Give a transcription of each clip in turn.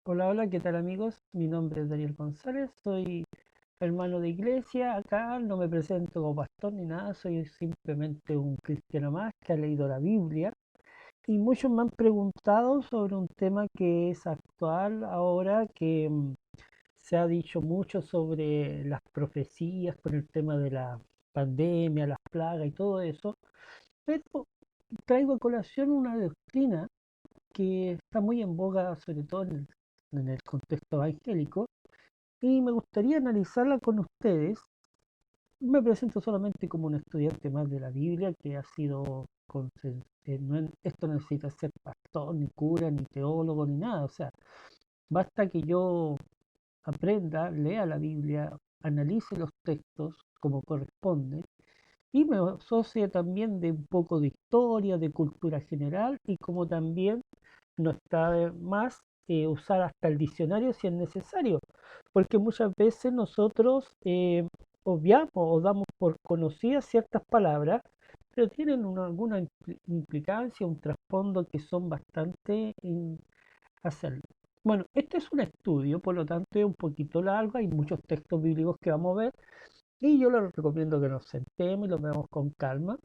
Hola, hola, ¿qué tal amigos? Mi nombre es Daniel González, soy hermano de iglesia. Acá no me presento como pastor ni nada, soy simplemente un cristiano más que ha leído la Biblia. Y muchos me han preguntado sobre un tema que es actual ahora, que se ha dicho mucho sobre las profecías con el tema de la pandemia, las plagas y todo eso. Pero traigo a colación una doctrina que está muy en boga, sobre todo en el contexto evangélico, y me gustaría analizarla con ustedes. Me presento solamente como un estudiante más de la Biblia que ha sido, esto no necesita ser pastor, ni cura, ni teólogo, ni nada. O sea, basta que yo aprenda, lea la Biblia, analice los textos como corresponde y me asocie también de un poco de historia, de cultura general y como también no está de más usar hasta el diccionario si es necesario, porque muchas veces nosotros obviamos o damos por conocidas ciertas palabras, pero tienen alguna implicancia, un trasfondo que son bastante hacerlo. Bueno, este es un estudio, por lo tanto es un poquito largo, hay muchos textos bíblicos que vamos a ver y yo les recomiendo que nos sentemos y lo veamos con calma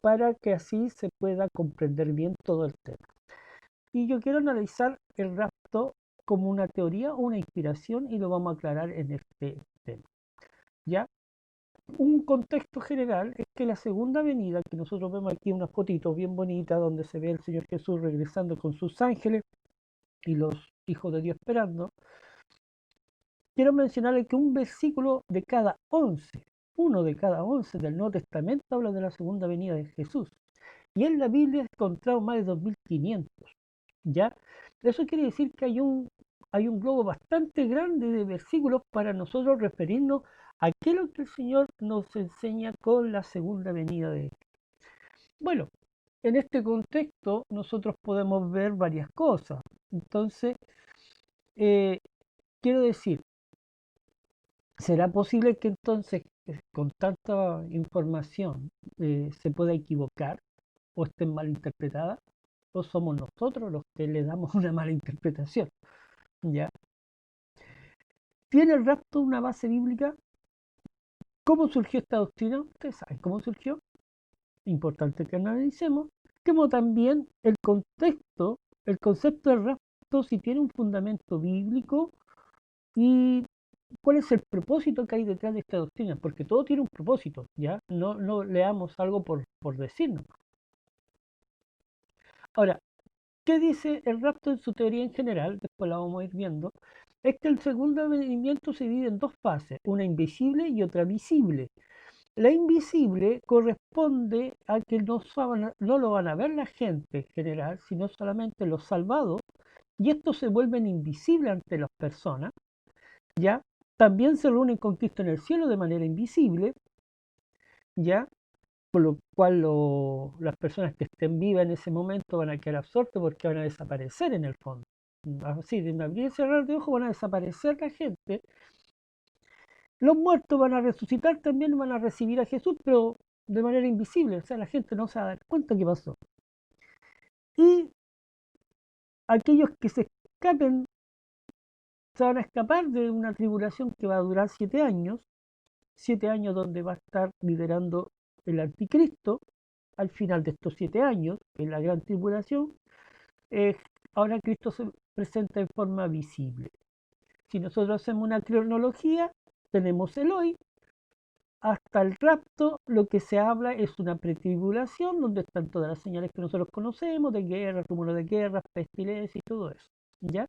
para que así se pueda comprender bien todo el tema. Y yo quiero analizar el rapto como una teoría o una inspiración y lo vamos a aclarar en este tema. ¿Ya? Un contexto general es que la segunda venida, que nosotros vemos aquí una fotito bien bonita donde se ve el Señor Jesús regresando con sus ángeles y los hijos de Dios esperando, quiero mencionarles que un versículo de cada 11, uno de cada 11 del Nuevo Testamento habla de la segunda venida de Jesús. Y en la Biblia he encontrado más de 2500. ¿Ya? Eso quiere decir que hay un globo bastante grande de versículos para nosotros referirnos a qué es lo que el Señor nos enseña con la segunda venida de Él. Bueno, en este contexto nosotros podemos ver varias cosas. Entonces, eh, quiero decir, ¿será posible que entonces con tanta información se pueda equivocar o esté mal interpretada? ¿O somos nosotros los que le damos una mala interpretación? ¿Ya? ¿Tiene el rapto una base bíblica? ¿Cómo surgió esta doctrina? Ustedes saben cómo surgió. Importante que analicemos. Como también el contexto, el concepto del rapto, si tiene un fundamento bíblico y cuál es el propósito que hay detrás de esta doctrina. Porque todo tiene un propósito, ¿ya? No leamos algo por decirnos. Ahora, ¿qué dice el rapto en su teoría en general? Después la vamos a ir viendo. Es que el segundo advenimiento se divide en dos fases, una invisible y otra visible. La invisible corresponde a que no lo van a ver la gente en general, sino solamente los salvados, y estos se vuelven invisibles ante las personas, ¿ya? También se reúnen con Cristo en el cielo de manera invisible, ¿ya? Por lo cual las personas que estén vivas en ese momento van a quedar absortas porque van a desaparecer en el fondo. Así, de un abrir y cerrar de ojos van a desaparecer la gente. Los muertos van a resucitar también, van a recibir a Jesús, pero de manera invisible, o sea, la gente no se va a dar cuenta qué pasó. Y aquellos que se escapen se van a escapar de una tribulación que va a durar 7 años donde va a estar liderando el anticristo. Al final de estos 7 años, en la gran tribulación, eh, ahora Cristo se presenta en forma visible. Si nosotros hacemos una cronología, tenemos el hoy, hasta el rapto, lo que se habla es una pretribulación donde están todas las señales que nosotros conocemos, de guerra, rumores de guerra, pestilencia y todo eso. ¿Ya?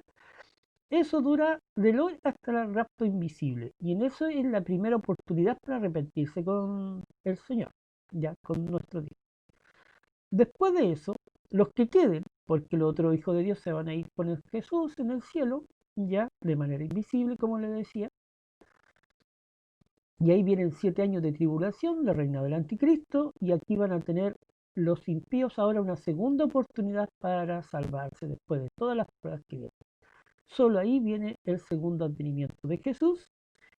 Eso dura del hoy hasta el rapto invisible. Y en eso es la primera oportunidad para arrepentirse con el Señor, ya con nuestro Dios. Después de eso, los que queden, porque los otros hijos de Dios se van a ir con Jesús en el cielo, ya de manera invisible, como le decía, y ahí vienen 7 años de tribulación, la reina del anticristo, y aquí van a tener los impíos ahora una segunda oportunidad para salvarse después de todas las pruebas que vienen. Solo ahí viene el segundo advenimiento de Jesús,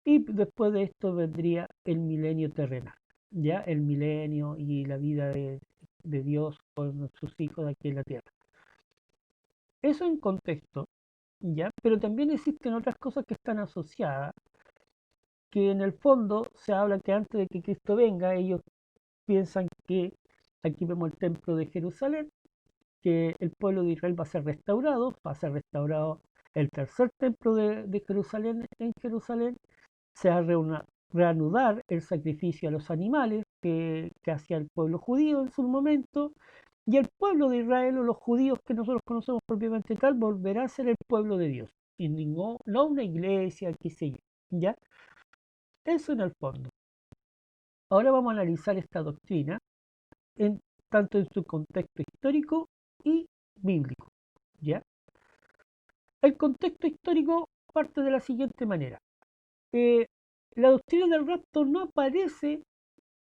y después de esto vendría el milenio terrenal, ya el milenio y la vida de Dios con sus hijos aquí en la tierra. Eso en contexto. ¿ya? Pero también existen otras cosas que están asociadas, que en el fondo se habla que antes de que Cristo venga, ellos piensan que aquí vemos el templo de Jerusalén, que el pueblo de Israel va a ser restaurado el tercer templo de Jerusalén en Jerusalén, se va a reanudar el sacrificio a los animales que hacía el pueblo judío en su momento, y el pueblo de Israel o los judíos que nosotros conocemos propiamente tal volverá a ser el pueblo de Dios, y no una iglesia, qué sé yo, ¿ya? Eso en el fondo. Ahora vamos a analizar esta doctrina en, tanto en su contexto histórico y bíblico, ¿ya? El contexto histórico parte de la siguiente manera. Eh, la doctrina del rapto no aparece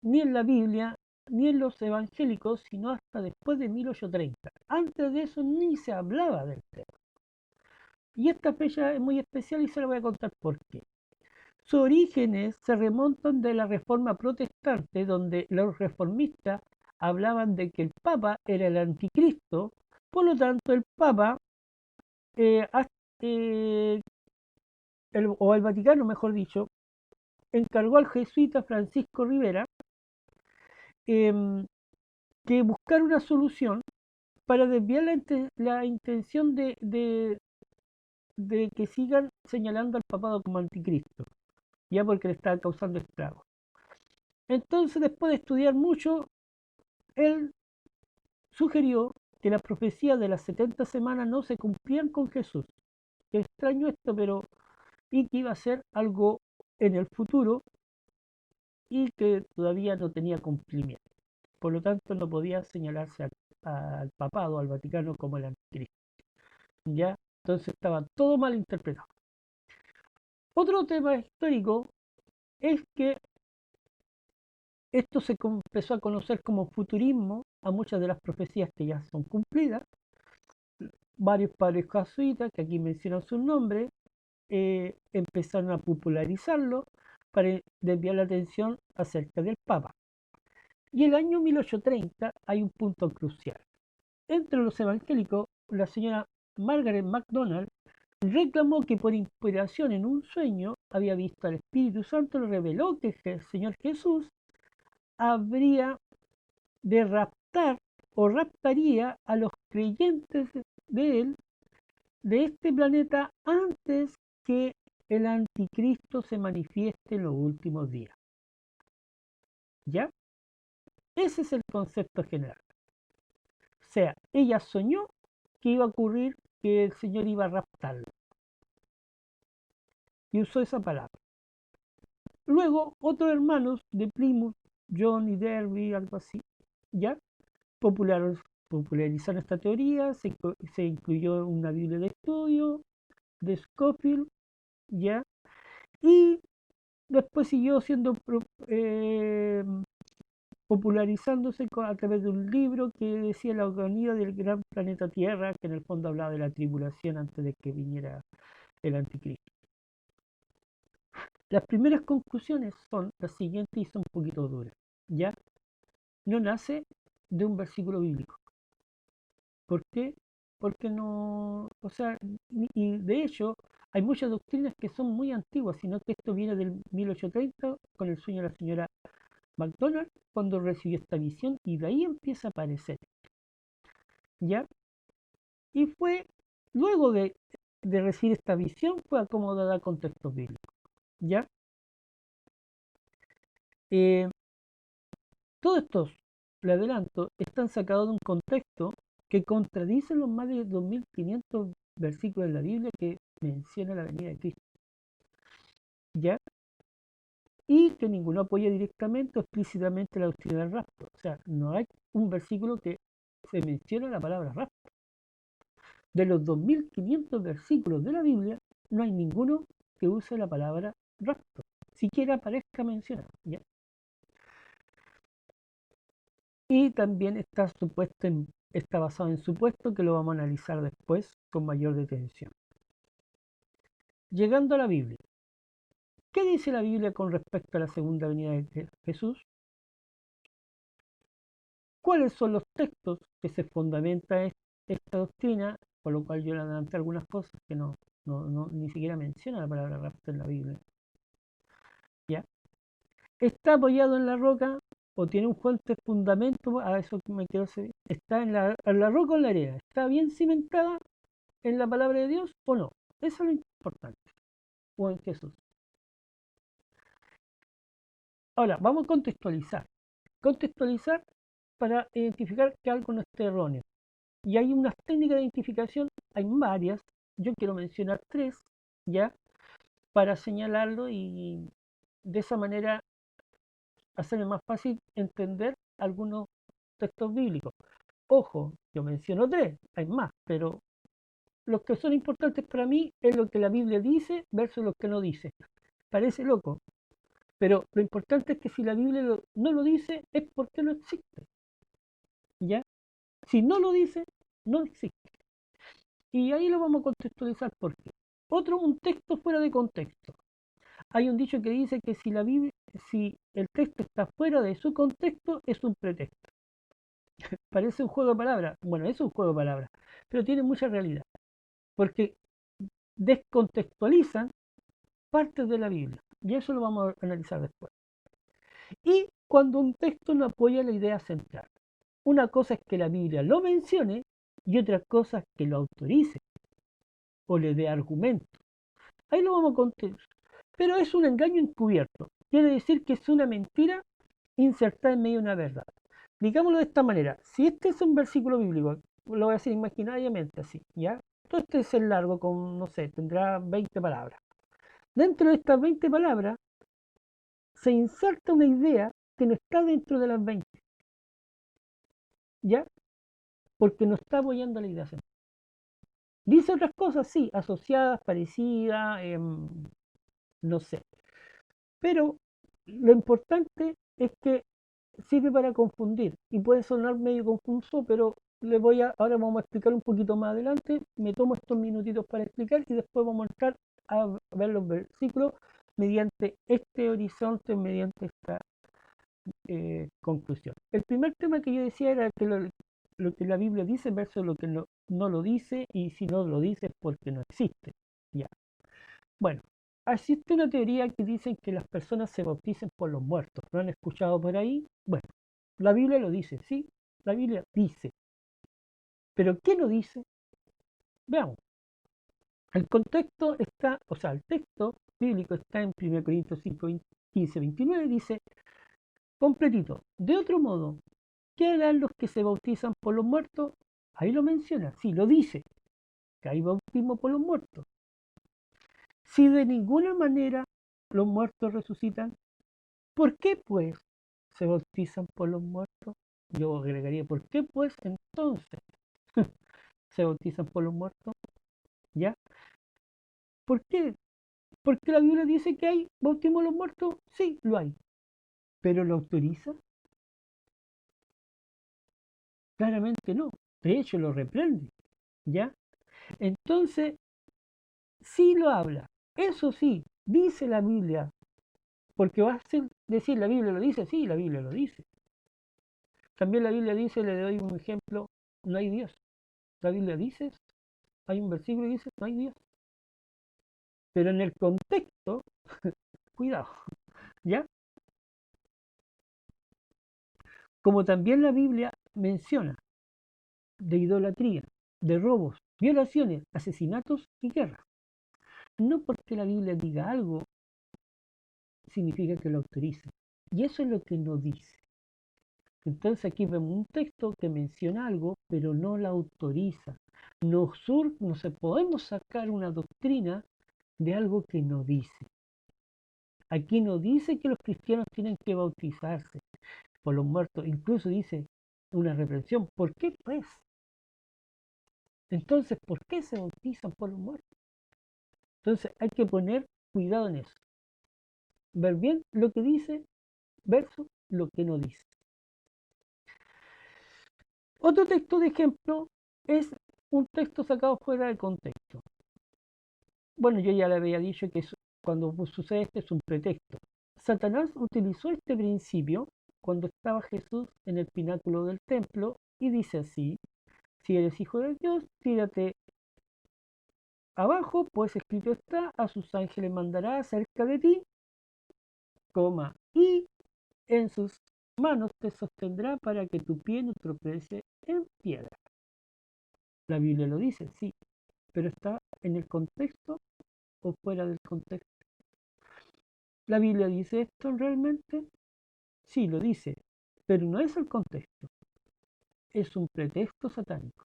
ni en la Biblia ni en los evangélicos, sino hasta después de 1830. Antes de eso ni se hablaba del tema. Y esta fecha es muy especial y se la voy a contar por qué. Sus orígenes se remontan de la Reforma Protestante, donde los reformistas hablaban de que el Papa era el anticristo, por lo tanto el Papa, eh, eh, o el Vaticano mejor dicho, encargó al jesuita Francisco Rivera eh, que buscar una solución para desviar la intención de que sigan señalando al papado como anticristo, ya porque le está causando estragos. Entonces, después de estudiar mucho, él sugirió que las profecías de las 70 semanas no se cumplían con Jesús. Qué extraño esto, pero y que iba a ser algo en el futuro y que todavía no tenía cumplimiento. Por lo tanto, no podía señalarse al papado, al Vaticano, como el anticristo. ¿Ya? Entonces estaba todo mal interpretado. Otro tema histórico es que esto se empezó a conocer como futurismo a muchas de las profecías que ya son cumplidas. Varios padres jesuitas, que aquí mencionan sus nombres, empezaron a popularizarlo para desviar la atención acerca del Papa. Y el año 1830 hay un punto crucial. Entre los evangélicos, la señora Margaret MacDonald reclamó que por inspiración en un sueño había visto al Espíritu Santo, le reveló que el Señor Jesús habría de raptar o raptaría a los creyentes de él, de este planeta, antes que el anticristo se manifieste en los últimos días. ¿Ya? Ese es el concepto general. O sea, ella soñó que iba a ocurrir que el Señor iba a raptarlo. Y usó esa palabra. Luego, otros hermanos de Plymouth, John y Derby, algo así, ¿ya? Popularizaron esta teoría, se incluyó una Biblia de estudio de Scofield, ¿ya? Y después siguió siendo popularizándose a través de un libro que decía la agonía del gran planeta Tierra, que en el fondo hablaba de la tribulación antes de que viniera el anticristo. Las primeras conclusiones son las siguientes y son un poquito duras, ¿ya? No nace de un versículo bíblico. ¿Por qué? Porque no, o sea, y de hecho hay muchas doctrinas que son muy antiguas, sino que esto viene del 1830 con el sueño de la señora McDonald cuando recibió esta visión y de ahí empieza a aparecer, ¿ya? Y fue, luego de recibir esta visión, fue acomodada a contextos bíblicos, ¿ya? Eh, Todos estos, le adelanto, están sacados de un contexto que contradice los más de 2500 versículos de la Biblia que menciona la venida de Cristo, ¿ya? Y que ninguno apoya directamente o explícitamente la doctrina del rapto. O sea, no hay un versículo que se menciona la palabra rapto. De los 2500 versículos de la Biblia, no hay ninguno que use la palabra rapto, siquiera aparezca mencionado, ¿ya? Y también está basado en supuesto que lo vamos a analizar después con mayor detención. Llegando a la Biblia. ¿Qué dice la Biblia con respecto a la segunda venida de Jesús? ¿Cuáles son los textos que se fundamenta esta doctrina por lo cual yo le adelanté algunas cosas que ni siquiera menciona la palabra rapto en la Biblia. ¿Ya? Está apoyado en la roca o tiene un fuerte fundamento, a eso me quiero hacer, está en la roca o en la arena, está bien cimentada en la palabra de Dios o no. Eso es lo importante. O en Jesús. Ahora, vamos a contextualizar. Contextualizar para identificar que algo no esté erróneo. Y hay unas técnicas de identificación, hay varias, yo quiero mencionar tres, ¿ya? Para señalarlo y de esa manera hacerme más fácil entender algunos textos bíblicos. Ojo, yo menciono tres, hay más, pero los que son importantes para mí es lo que la Biblia dice versus lo que no dice. Parece loco, pero lo importante es que si la Biblia no lo dice es porque no existe. ¿Ya? Si no lo dice, no existe. Y ahí lo vamos a contextualizar por qué. Otro, un texto fuera de contexto. Hay un dicho que dice que si la Biblia, si el texto está fuera de su contexto, es un pretexto. Parece un juego de palabras. Bueno, es un juego de palabras, pero tiene mucha realidad. Porque descontextualizan partes de la Biblia. Y eso lo vamos a analizar después. Y cuando un texto no apoya la idea central. Una cosa es que la Biblia lo mencione y otra cosa es que lo autorice o le dé argumento. Ahí lo vamos a contar. Pero es un engaño encubierto. Quiere decir que es una mentira insertada en medio de una verdad. Digámoslo de esta manera. Si este es un versículo bíblico, lo voy a hacer imaginariamente así, ¿ya? Todo este es el largo con, no sé, tendrá 20 palabras. Dentro de estas 20 palabras se inserta una idea que no está dentro de las 20, ¿ya? Porque no está apoyando la idea central. Dice otras cosas, sí, asociadas, parecidas, no sé. Pero lo importante es que sirve para confundir y puede sonar medio confuso, pero ahora vamos a explicar un poquito más adelante. Me tomo estos minutitos para explicar y después vamos a entrar a ver los versículos mediante este horizonte, mediante esta conclusión. El primer tema que yo decía era que lo que la Biblia dice versus lo que no lo dice, y si no lo dice es porque no existe. Ya. Bueno, existe una teoría que dicen que las personas se bauticen por los muertos. ¿Lo han escuchado por ahí? Bueno, la Biblia lo dice, sí, la Biblia dice. Pero ¿qué no dice? Veamos. El contexto está, o sea, el texto bíblico está en 1 Corintios 5, 15, 29, dice completito. De otro modo, ¿qué harán los que se bautizan por los muertos? Ahí lo menciona, sí, lo dice, que hay bautismo por los muertos. Si de ninguna manera los muertos resucitan, ¿por qué pues se bautizan por los muertos? Yo agregaría, ¿por qué pues entonces se bautizan por los muertos? ¿Ya? ¿Por qué? Porque la Biblia dice que hay bautismo de los muertos. Sí, lo hay. ¿Pero lo autoriza? Claramente no. De hecho, lo reprende. ¿Ya? Entonces, sí lo habla. Eso sí, dice la Biblia. Porque va a decir, la Biblia lo dice. Sí, la Biblia lo dice. También la Biblia dice, le doy un ejemplo, no hay Dios. La Biblia dice, hay un versículo que dice, no hay Dios. Pero en el contexto, cuidado, ¿ya? Como también la Biblia menciona de idolatría, de robos, violaciones, asesinatos y guerras. No porque la Biblia diga algo significa que lo autorice. Y eso es lo que no dice. Entonces aquí vemos un texto que menciona algo, pero no la autoriza. No se podemos sacar una doctrina de algo que no dice. Aquí no dice que los cristianos tienen que bautizarse por los muertos, incluso dice una reprensión. ¿Por qué pues? Entonces, ¿por qué se bautizan por los muertos? Entonces hay que poner cuidado en eso. Ver bien lo que dice versus lo que no dice. Otro texto de ejemplo es un texto sacado fuera de contexto. Bueno, yo ya le había dicho que cuando sucede esto es un pretexto. Satanás utilizó este principio cuando estaba Jesús en el pináculo del templo y dice así: si eres hijo de Dios, tírate abajo, pues escrito está, a sus ángeles mandará cerca de ti, coma, y en sus manos te sostendrá para que tu pie no tropiece en piedra. La Biblia lo dice, sí, pero está en el contexto o fuera del contexto. ¿La Biblia dice esto realmente? Sí, lo dice, pero no es el contexto, es un pretexto satánico.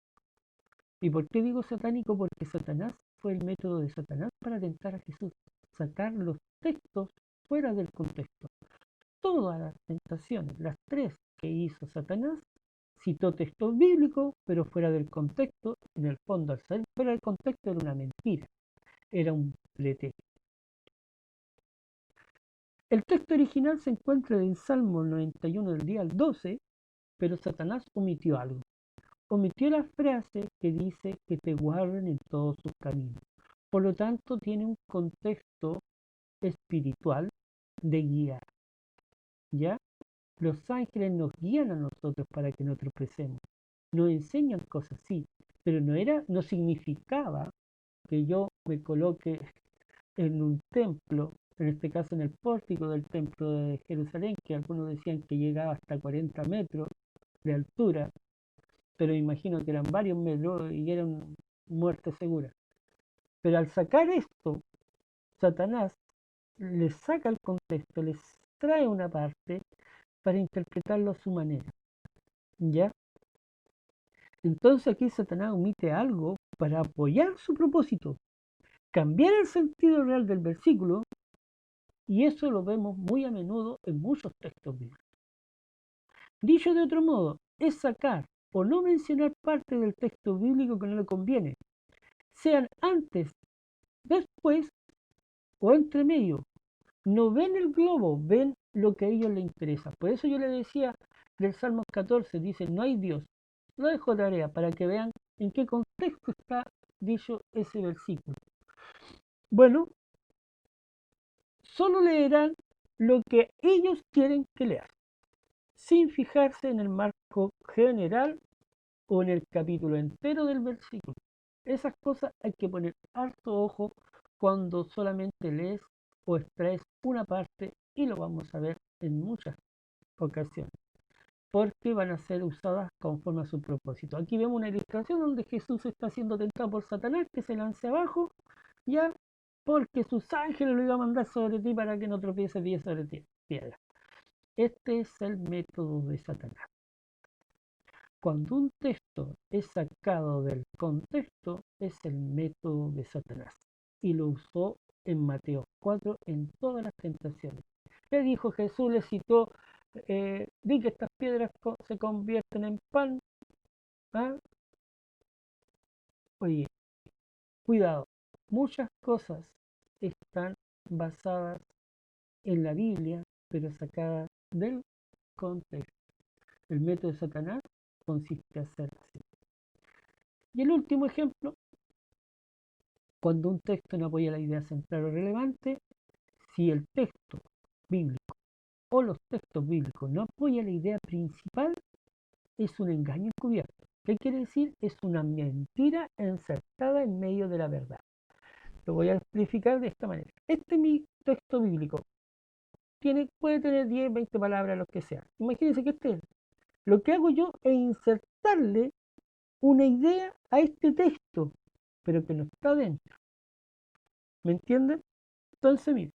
¿Y por qué digo satánico? Porque Satanás fue el método de Satanás para tentar a Jesús, sacar los textos fuera del contexto. Todas las tentaciones, las tres que hizo Satanás, citó textos bíblicos, pero fuera del contexto. En el fondo, al ser fuera del contexto, era una mentira, era un pretexto. El texto original se encuentra en Salmo 91 del día al 12, pero Satanás omitió algo. Omitió la frase que dice que te guarden en todos sus caminos. Por lo tanto, tiene un contexto espiritual de guiar. ¿Ya? Los ángeles nos guían a nosotros para que no tropecemos. Nos enseñan cosas, sí, pero no significaba que yo me coloque en un templo, en este caso en el pórtico del templo de Jerusalén, que algunos decían que llegaba hasta 40 metros de altura, pero imagino que eran varios metros y eran muerte segura. Pero al sacar esto, Satanás les saca el contexto, les trae una parte para interpretarlo a su manera. ¿Ya? Entonces aquí Satanás omite algo para apoyar su propósito, cambiar el sentido real del versículo, y eso lo vemos muy a menudo en muchos textos bíblicos. Dicho de otro modo, es sacar o no mencionar parte del texto bíblico que no le conviene, sean antes, después o entre medio. No ven el globo, ven lo que a ellos les interesa. Por eso yo les decía del Salmos 14, dice, no hay Dios. Lo dejo de tarea para que vean en qué contexto está dicho ese versículo. Bueno, solo leerán lo que ellos quieren que lean, sin fijarse en el marco general o en el capítulo entero del versículo. Esas cosas hay que poner harto ojo cuando solamente lees o extraes una parte, y lo vamos a ver en muchas ocasiones, porque van a ser usadas conforme a su propósito. Aquí vemos una ilustración donde Jesús está siendo tentado por Satanás, que se lance abajo, ya, porque sus ángeles lo iban a mandar sobre ti para que no tropiece pie sobre piedra. Este es el método de Satanás. Cuando un texto es sacado del contexto, es el método de Satanás. Y lo usó en Mateo 4 en todas las tentaciones. Le dijo Jesús, le citó, di que estas piedras se convierten en pan. ¿Ah? Oye, cuidado, muchas cosas están basadas en la Biblia, pero sacadas del contexto. El método de Satanás consiste en hacer así. Y el último ejemplo, cuando un texto no apoya la idea central o relevante, si el texto bíblico o los textos bíblicos no apoyan la idea principal, es un engaño encubierto. ¿Qué quiere decir? Es una mentira insertada en medio de la verdad. Lo voy a explicar de esta manera. Este es mi texto bíblico. Puede tener 10, 20 palabras, lo que sea. Imagínense que lo que hago yo es insertarle una idea a este texto, pero que no está dentro. ¿Me entienden? Entonces, miren,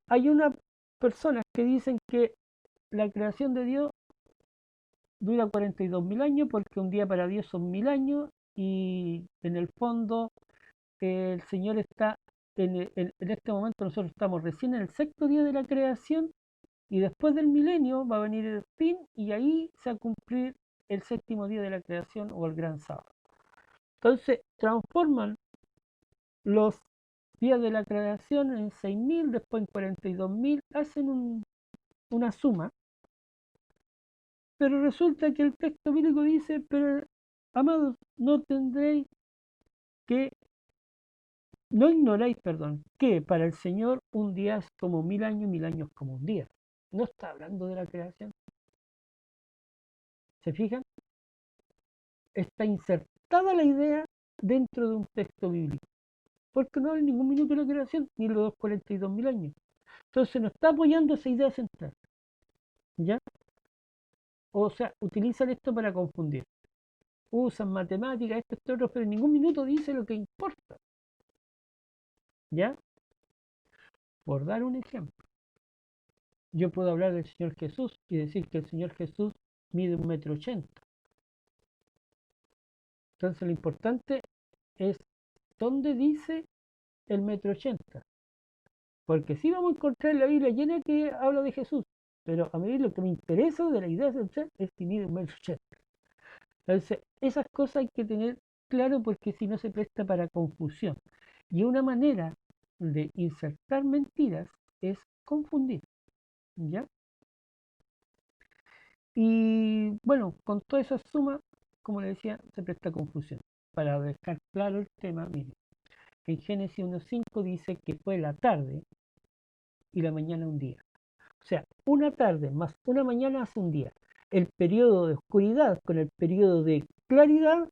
hay unas personas que dicen que la creación de Dios dura 42.000 años porque un día para Dios son 1000 años y en el fondo el Señor está en este momento, nosotros estamos recién en el sexto día de la creación y después del milenio va a venir el fin y ahí se va a cumplir el séptimo día de la creación o el gran sábado. Entonces transforman los días de la creación en 6.000, después en 42.000, hacen una suma, pero resulta que el texto bíblico dice, pero amados, que, no ignoráis, perdón, que para el Señor un día es como 1000 años, 1000 años como un día. No está hablando de la creación. ¿Se fijan? Está insertada la idea dentro de un texto bíblico. porque no hay ningún minuto de la creación, ni los 42.000 años. Entonces no está apoyando esa idea central, ¿ya? O sea, utilizan esto para confundir. Usan matemáticas, esto, otro, pero en ningún minuto dice lo que importa, ¿ya? Por dar un ejemplo, yo puedo hablar del Señor Jesús y decir que el Señor Jesús mide 1,80 m. Entonces lo importante es dónde dice el 1,80 m. Porque sí vamos a encontrar en la Biblia llena que habla de Jesús, pero a mí lo que me interesa de la idea central es si mide 1,80 m. Entonces, esas cosas hay que tener claro porque si no se presta para confusión. Y una manera de insertar mentiras es confundir, ¿ya? Y bueno, con toda esa suma, como le decía, se presta confusión. Para dejar claro el tema, miren, en Génesis 1.5 dice que fue la tarde y la mañana un día. O sea, una tarde más una mañana hace un día. El periodo de oscuridad con el periodo de claridad,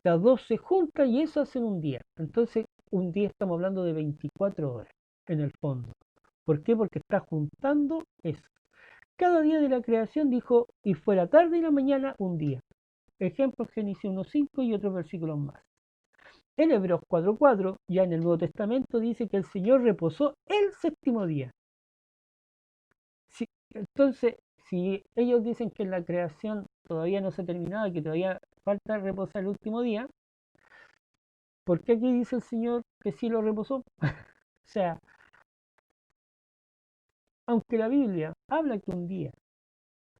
las dos se juntan y eso hace un día. Entonces, un día estamos hablando de 24 horas en el fondo. ¿Por qué? Porque está juntando eso. Cada día de la creación dijo, y fue la tarde y la mañana un día. Ejemplo, Génesis 1.5 y otros versículos más. En Hebreos 4.4, ya en el Nuevo Testamento, dice que el Señor reposó el séptimo día. Si, entonces, si ellos dicen que la creación todavía no se ha terminado, que todavía falta reposar el último día, ¿por qué aquí dice el Señor que sí lo reposó? O sea, aunque la Biblia habla que un día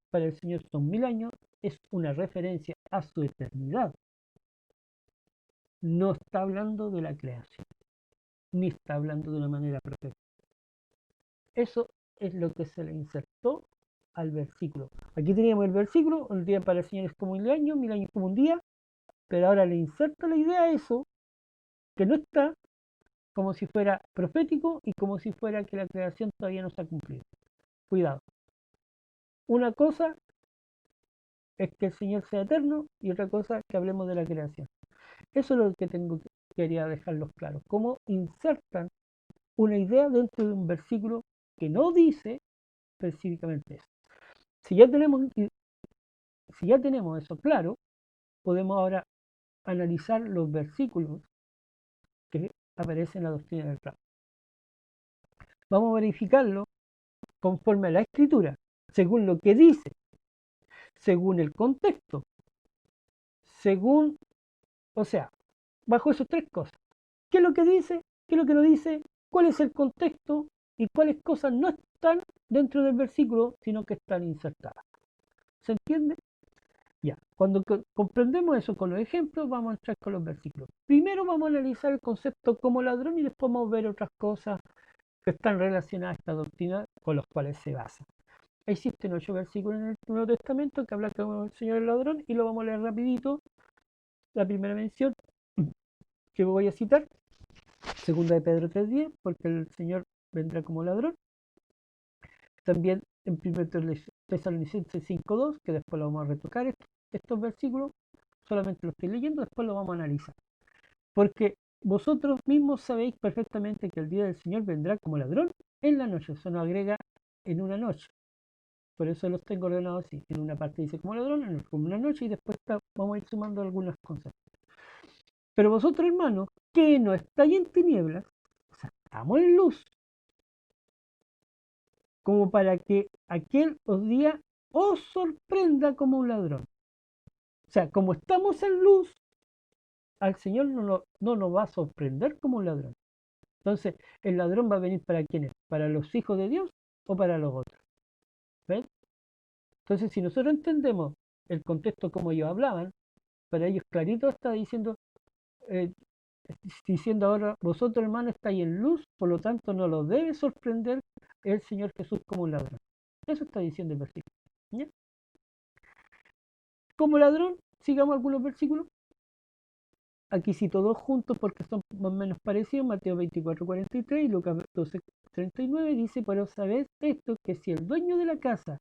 para el Señor son 1000 años, es una referencia a su eternidad. No está hablando de la creación, ni está hablando de una manera perfecta. Eso es lo que se le insertó al versículo. Aquí teníamos el versículo, un día para el Señor es como 1000 años, 1000 años como un día, pero ahora le inserta la idea a eso, que no está, como si fuera profético y como si fuera que la creación todavía no se ha cumplido. Cuidado. Una cosa es que el Señor sea eterno y otra cosa que hablemos de la creación. Eso es lo que quería dejarlos claros. Cómo insertan una idea dentro de un versículo que no dice específicamente eso. Si ya tenemos eso claro, podemos ahora analizar los versículos que aparecen en la doctrina del rapto. Vamos a verificarlo conforme a la escritura, según lo que dice, según el contexto, según, o sea, bajo esas tres cosas. ¿Qué es lo que dice? ¿Qué es lo que no dice? ¿Cuál es el contexto? Y cuáles cosas no están dentro del versículo, sino que están insertadas. ¿Se entiende? Ya, cuando comprendemos eso con los ejemplos, vamos a entrar con los versículos. Primero vamos a analizar el concepto como ladrón y después vamos a ver otras cosas que están relacionadas a esta doctrina con los cuales se basa. Existen 8 versículos en el Nuevo Testamento que hablan como el Señor el ladrón y lo vamos a leer rapidito. La primera mención que voy a citar, segunda de Pedro 3.10, porque el Señor vendrá como ladrón. También en 1 Tesalonicenses 5.2, que después lo vamos a retocar estos versículos, solamente lo estoy leyendo, después lo vamos a analizar. Porque vosotros mismos sabéis perfectamente que el día del Señor vendrá como ladrón en la noche. Eso nos agrega en una noche. Por eso los tengo ordenados así. En una parte dice como ladrón, en otra como una noche, y después vamos a ir sumando algunas cosas. Pero vosotros, hermanos, que no estáis en tinieblas, o sea, estamos en luz, como para que aquel día os sorprenda como un ladrón. O sea, como estamos en luz, al Señor no nos va a sorprender como un ladrón. Entonces, el ladrón va a venir para quiénes, para los hijos de Dios o para los otros. ¿Ven? Entonces, si nosotros entendemos el contexto como ellos hablaban, para ellos clarito está eh, diciendo ahora, vosotros hermanos estáis en luz, por lo tanto no los debe sorprender el Señor Jesús como un ladrón. Eso está diciendo el versículo. ¿Ya? Como ladrón, sigamos algunos versículos. Aquí cito dos juntos porque son más o menos parecidos. Mateo 24:43 y Lucas 12:39 dice, pero sabed esto, que si el dueño de la casa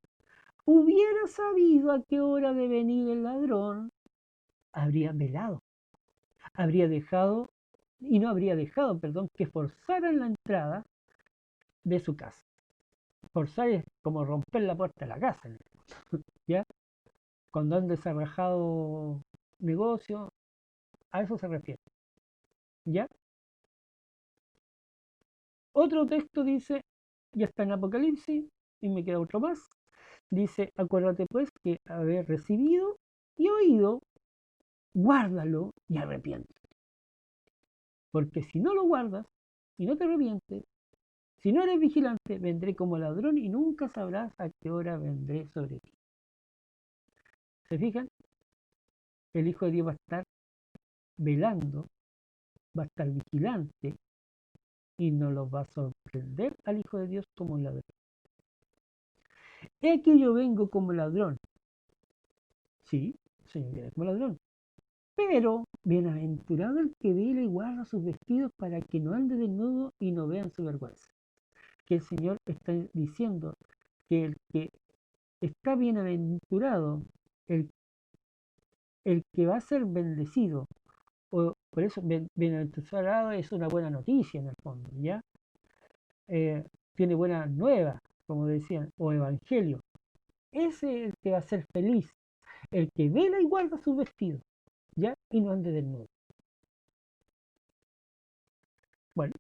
hubiera sabido a qué hora de venir el ladrón, habría velado, habría dejado y no habría dejado, perdón, que forzaran la entrada de su casa. Forzar es como romper la puerta de la casa, ¿ya? Cuando han desarrollado negocio, a eso se refiere, ¿ya? Otro texto dice, ya está en Apocalipsis, y me queda otro más, dice, acuérdate pues que haber recibido y oído, guárdalo y arrepiente. Porque si no lo guardas y no te arrepientes, si no eres vigilante, vendré como ladrón y nunca sabrás a qué hora vendré sobre ti. ¿Se fijan? El Hijo de Dios va a estar velando, va a estar vigilante y no los va a sorprender al Hijo de Dios como un ladrón. He que yo vengo como ladrón. Sí, el Señor viene como ladrón. Pero bienaventurado el que vela y guarda sus vestidos para que no ande desnudo y no vean su vergüenza. Que el Señor está diciendo que el que está bienaventurado, el, el que va a ser bendecido, o por eso bienaventurado es una buena noticia en el fondo, ¿ya? Tiene buenas nuevas, como decían, o evangelio. Ese es el que va a ser feliz, el que vela y guarda sus vestidos, ¿ya? Y no ande desnudo. Bueno,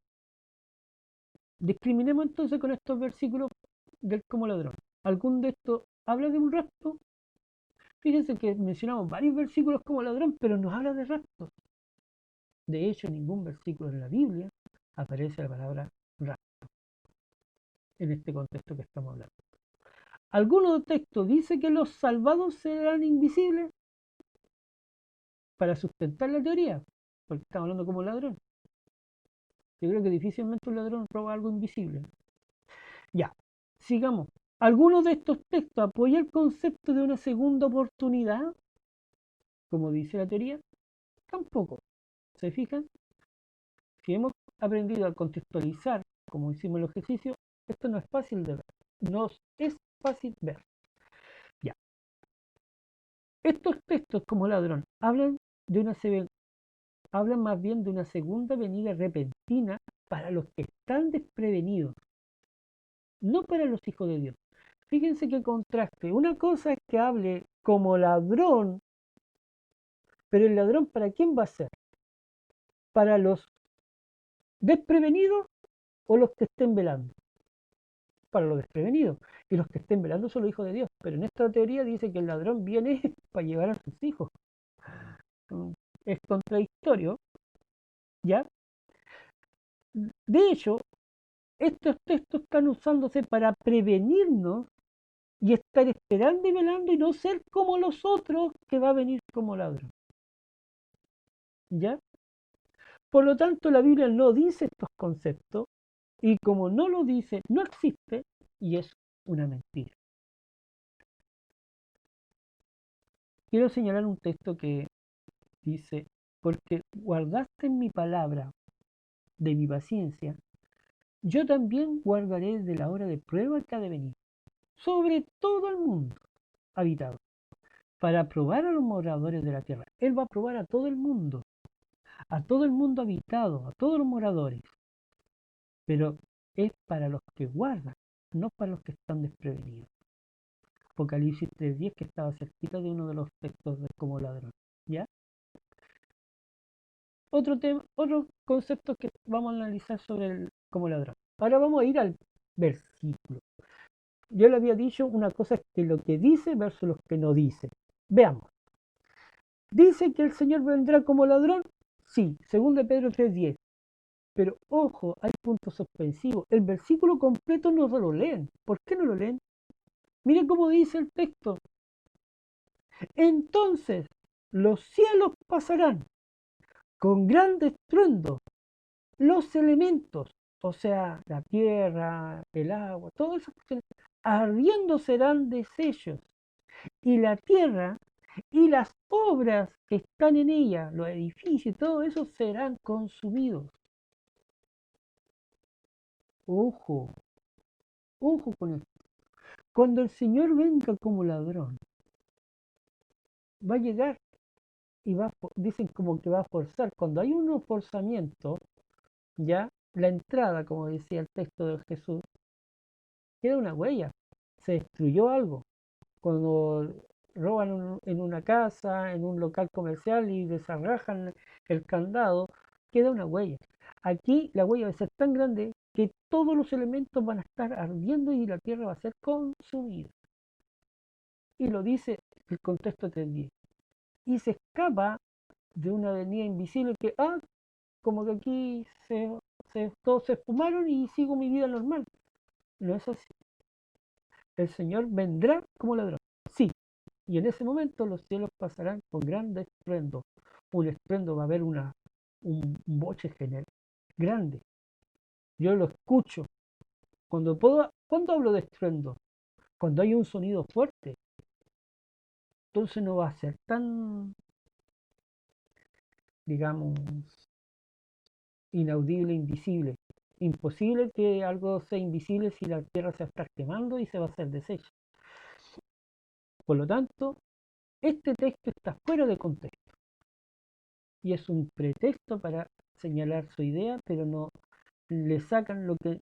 discriminemos entonces con estos versículos del como ladrón. ¿Algún de estos habla de un rapto? Fíjense que mencionamos varios versículos como ladrón, pero nos habla de rapto. De hecho, en ningún versículo de la Biblia aparece la palabra rapto en este contexto que estamos hablando. ¿Alguno texto dice que los salvados serán invisibles? Para sustentar la teoría, porque estamos hablando como ladrón. Yo creo que difícilmente un ladrón roba algo invisible. Ya, sigamos. ¿Alguno de estos textos apoya el concepto de una segunda oportunidad? Como dice la teoría, tampoco. ¿Se fijan? Si hemos aprendido a contextualizar, como hicimos el ejercicio, esto no es fácil de ver. No es fácil ver. Ya. Estos textos como ladrón hablan más bien de una segunda venida repentina para los que están desprevenidos, no para los hijos de Dios. Fíjense qué contraste. Una cosa es que hable como ladrón, pero el ladrón ¿para quién va a ser? ¿Para los desprevenidos o los que estén velando? Para los desprevenidos. Y los que estén velando son los hijos de Dios. Pero en esta teoría dice que el ladrón viene para llevar a sus hijos. Es contradictorio, ¿ya? De hecho, estos textos están usándose para prevenirnos y estar esperando y velando y no ser como los otros que va a venir como ladrón. ¿Ya? Por lo tanto, la Biblia no dice estos conceptos y como no lo dice, no existe y es una mentira. Quiero señalar un texto que dice, porque guardaste mi palabra de mi paciencia, yo también guardaré de la hora de prueba que ha de venir sobre todo el mundo habitado, para probar a los moradores de la tierra. Él va a probar a todo el mundo habitado, a todos los moradores, pero es para los que guardan, no para los que están desprevenidos. Apocalipsis 3:10, que estaba cerquita de uno de los textos de como ladrón. ¿Ya? Otro tema, otros conceptos que vamos a analizar sobre el como ladrón. Ahora vamos a ir al versículo. Yo le había dicho una cosa es que lo que dice versus lo que no dice. Veamos. ¿Dice que el Señor vendrá como ladrón? Sí, según de Pedro 3:10. Pero ojo, hay puntos suspensivos. El versículo completo no se lo leen. ¿Por qué no lo leen? Miren cómo dice el texto. Entonces los cielos pasarán con gran estruendo. Los elementos, o sea, la tierra, el agua, todas esas cuestiones, ardiendo serán deshechos. Y la tierra y las obras que están en ella, los edificios, todo eso serán consumidos. Ojo, ojo con esto. Cuando el Señor venga como ladrón, va a llegar y dicen como que va a forzar. Cuando hay un forzamiento, ya la entrada, como decía el texto de Jesús, queda una huella, se destruyó algo. Cuando roban en una casa, en un local comercial y desarrajan el candado, queda una huella. Aquí la huella va a ser tan grande que todos los elementos van a estar ardiendo y la tierra va a ser consumida. Y lo dice el contexto 3:10. Y se escapa de una avenida invisible que, como que aquí todos se esfumaron y sigo mi vida normal. No es así. El Señor vendrá como ladrón. Sí, y en ese momento los cielos pasarán con grande estruendo. Un estruendo, va a haber un boche general grande. Yo lo escucho. Cuando hablo de estruendo, cuando hay un sonido fuerte, entonces no va a ser tan, digamos, inaudible, invisible. Imposible que algo sea invisible si la tierra se está quemando y se va a hacer deshecha. Por lo tanto, este texto está fuera de contexto y es un pretexto para señalar su idea, pero no le sacan lo que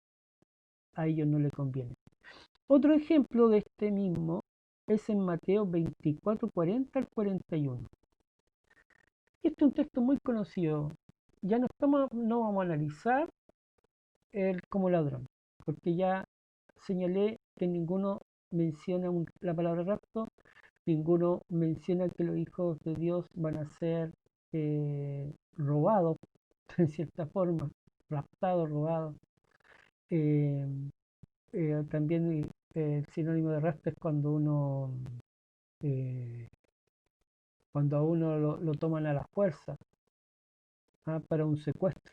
a ellos no le conviene. Otro ejemplo de este mismo es en Mateo 24, 40 al 41. Este es un texto muy conocido. Ya no vamos a analizar el como ladrón, porque ya señalé que ninguno menciona la palabra rapto, ninguno menciona que los hijos de Dios van a ser robados, en cierta forma, raptados, robados. Eh, También el sinónimo de rapto es eh, cuando a uno lo toman a la fuerza, para un secuestro.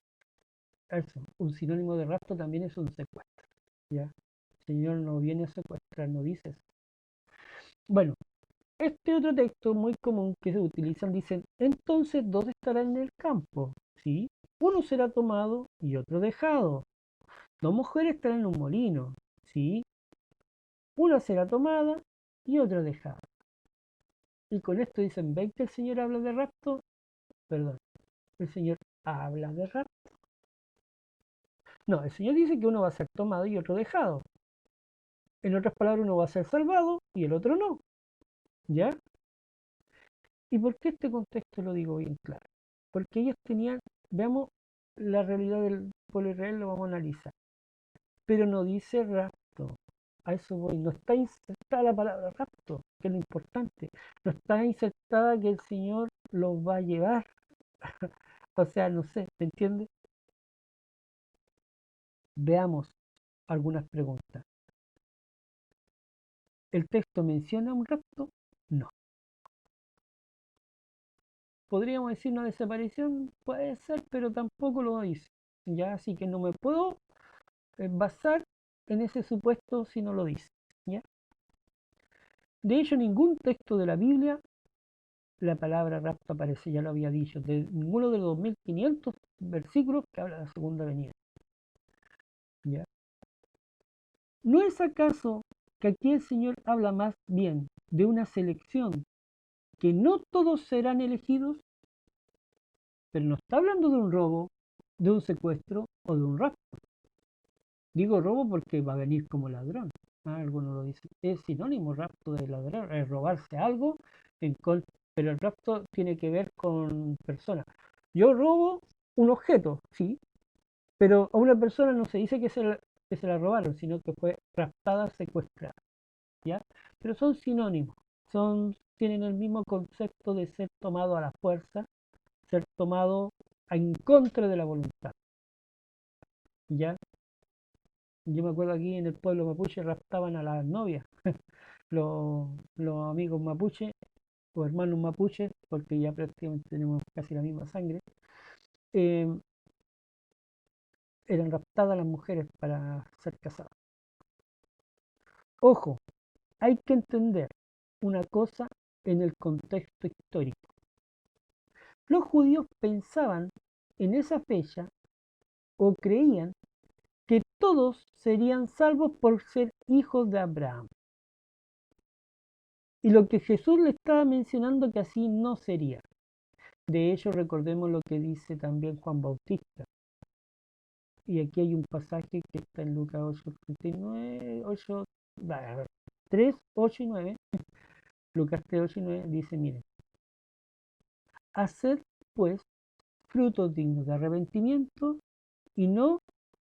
Eso, un sinónimo de rapto también es un secuestro. ¿Ya? El Señor no viene a secuestrar, no dice eso. Bueno, este otro texto muy común que se utilizan dicen, entonces dos estarán en el campo, ¿sí? Uno será tomado y otro dejado. Dos mujeres estarán en un molino, ¿sí? Una será tomada y otra dejada. Y con esto dicen, ¿ven que el Señor habla de rapto? Perdón, el Señor habla de rapto. No, el Señor dice que uno va a ser tomado y otro dejado. En otras palabras, uno va a ser salvado y el otro no. ¿Ya? ¿Y por qué este contexto lo digo bien claro? Porque ellos tenían, veamos la realidad del pueblo de Israel, lo vamos a analizar. Pero no dice rapto. A eso voy. No está insertada la palabra rapto, que es lo importante. No está insertada que el Señor los va a llevar. O sea, no sé, ¿me entiendes? Veamos algunas preguntas. ¿El texto menciona un rapto? No. Podríamos decir una desaparición, puede ser, pero tampoco lo dice. Ya, así que no me puedo basar en ese supuesto si no lo dice. ¿Ya? De hecho, ningún texto de la Biblia la palabra rapto aparece, ya lo había dicho, de ninguno de los 2500 versículos que habla de la segunda venida. ¿Ya? ¿No es acaso que aquí el Señor habla más bien de una selección, que no todos serán elegidos? Pero no está hablando de un robo, de un secuestro o de un rapto. Digo robo porque va a venir como ladrón. Algunos lo dicen. Es sinónimo rapto de ladrón, es robarse algo, pero el rapto tiene que ver con personas. Yo robo un objeto, sí, pero a una persona no se dice que se la robaron, sino que fue raptada, secuestrada. ¿Ya? Pero son sinónimos, tienen el mismo concepto de ser tomado a la fuerza, ser tomado en contra de la voluntad. ¿Ya? Yo me acuerdo aquí en el pueblo mapuche raptaban a las novias, los amigos mapuche o hermanos mapuche, porque ya prácticamente tenemos casi la misma sangre, eh, eran raptadas las mujeres para ser casadas. Ojo, hay que entender una cosa en el contexto histórico. Los judíos pensaban en esa fecha o creían que todos serían salvos por ser hijos de Abraham. Y lo que Jesús le estaba mencionando que así no sería. De hecho, recordemos lo que dice también Juan Bautista. Y aquí hay un pasaje que está en Lucas 8:39, 8, 3, 8 y 9. Lucas 3, 8 y 9 dice, miren, haced pues frutos dignos de arrepentimiento y no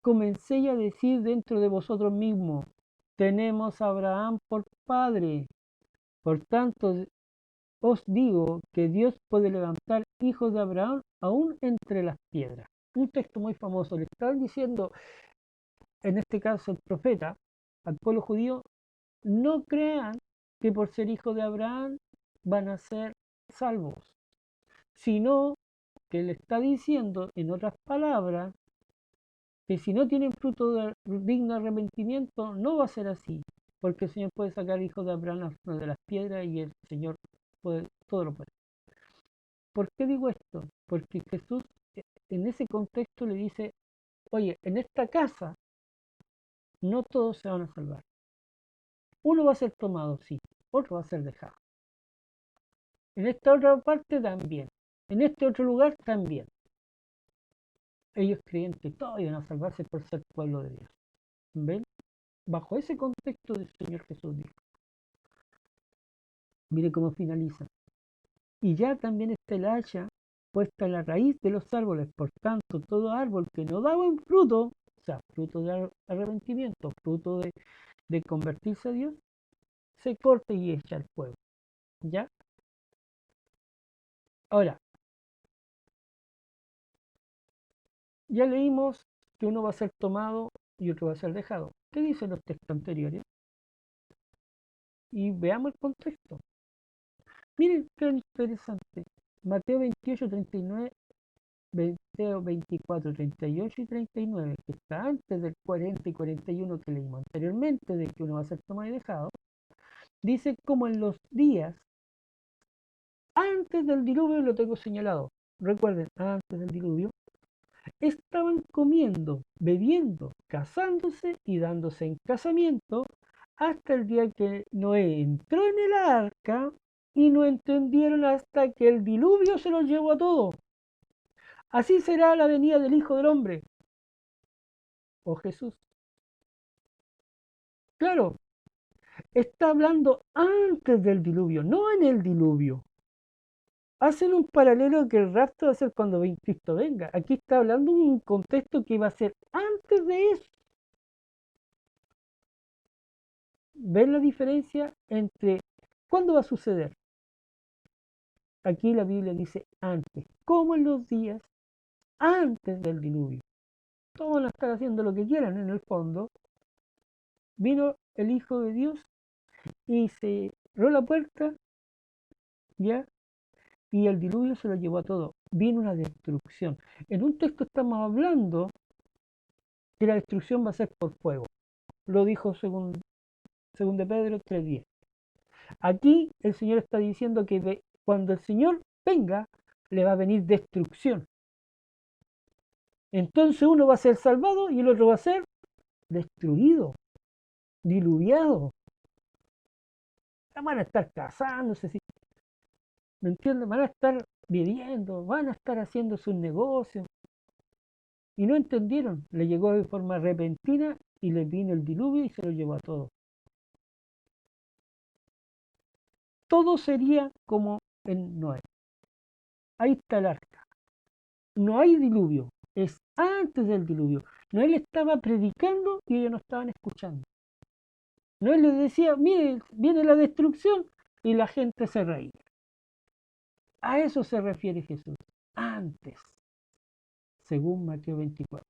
comencéis a decir dentro de vosotros mismos, tenemos a Abraham por padre. Por tanto, os digo que Dios puede levantar hijos de Abraham aún entre las piedras. Un texto muy famoso. Le están diciendo, en este caso el profeta, al pueblo judío, no crean que por ser hijos de Abraham van a ser salvos, sino que le está diciendo, en otras palabras, que si no tienen fruto digno de arrepentimiento, no va a ser así, porque el Señor puede sacar hijos de Abraham de las piedras y el Señor puede, todo lo puede. ¿Por qué digo esto? Porque Jesús en ese contexto le dice, oye, en esta casa no todos se van a salvar. Uno va a ser tomado, sí, otro va a ser dejado. En esta otra parte también. En este otro lugar también. Ellos creían que todos iban a salvarse por ser pueblo de Dios. ¿Ven? Bajo ese contexto del Señor Jesús dijo. Mire cómo finaliza. Y ya también está el hacha puesta en la raíz de los árboles. Por tanto, todo árbol que no da buen fruto, o sea, fruto de arrepentimiento, fruto de convertirse a Dios, se corta y echa al fuego. ¿Ya? Ahora, ya leímos que uno va a ser tomado y otro va a ser dejado. ¿Qué dicen los textos anteriores? Y veamos el contexto. Miren qué interesante. Mateo 28, 39, Mateo 24, 38 y 39, que está antes del 40 y 41 que leímos anteriormente, de que uno va a ser tomado y dejado, dice como en los días antes del diluvio, lo tengo señalado. Recuerden, antes del diluvio, estaban comiendo, bebiendo, casándose y dándose en casamiento hasta el día que Noé entró en el arca y no entendieron hasta que el diluvio se los llevó a todos. Así será la venida del Hijo del Hombre. Oh Jesús. Claro, está hablando antes del diluvio, no en el diluvio. Hacen un paralelo que el rapto va a ser cuando Cristo venga. Aquí está hablando un contexto que va a ser antes de eso. ¿Ven la diferencia entre cuándo va a suceder? Aquí la Biblia dice antes, como en los días antes del diluvio. Todos van a estar haciendo lo que quieran en el fondo. Vino el Hijo de Dios y cerró la puerta, ¿ya? Y el diluvio se lo llevó a todo. Vino una destrucción. En un texto estamos hablando que la destrucción va a ser por fuego. Lo dijo según de Pedro 3:10. Aquí el Señor está diciendo que cuando el Señor venga, le va a venir destrucción. Entonces uno va a ser salvado y el otro va a ser destruido, diluviado. Van a estar casándose, ¿me entienden? Van a estar viviendo, van a estar haciendo sus negocios. Y no entendieron, le llegó de forma repentina y le vino el diluvio y se lo llevó a todos. Todo sería como en Noé. Ahí está el arca. No hay diluvio, es antes del diluvio. Noé le estaba predicando y ellos no estaban escuchando. Noé les decía, mire, viene la destrucción y la gente se reía. A eso se refiere Jesús, antes, según Mateo 24.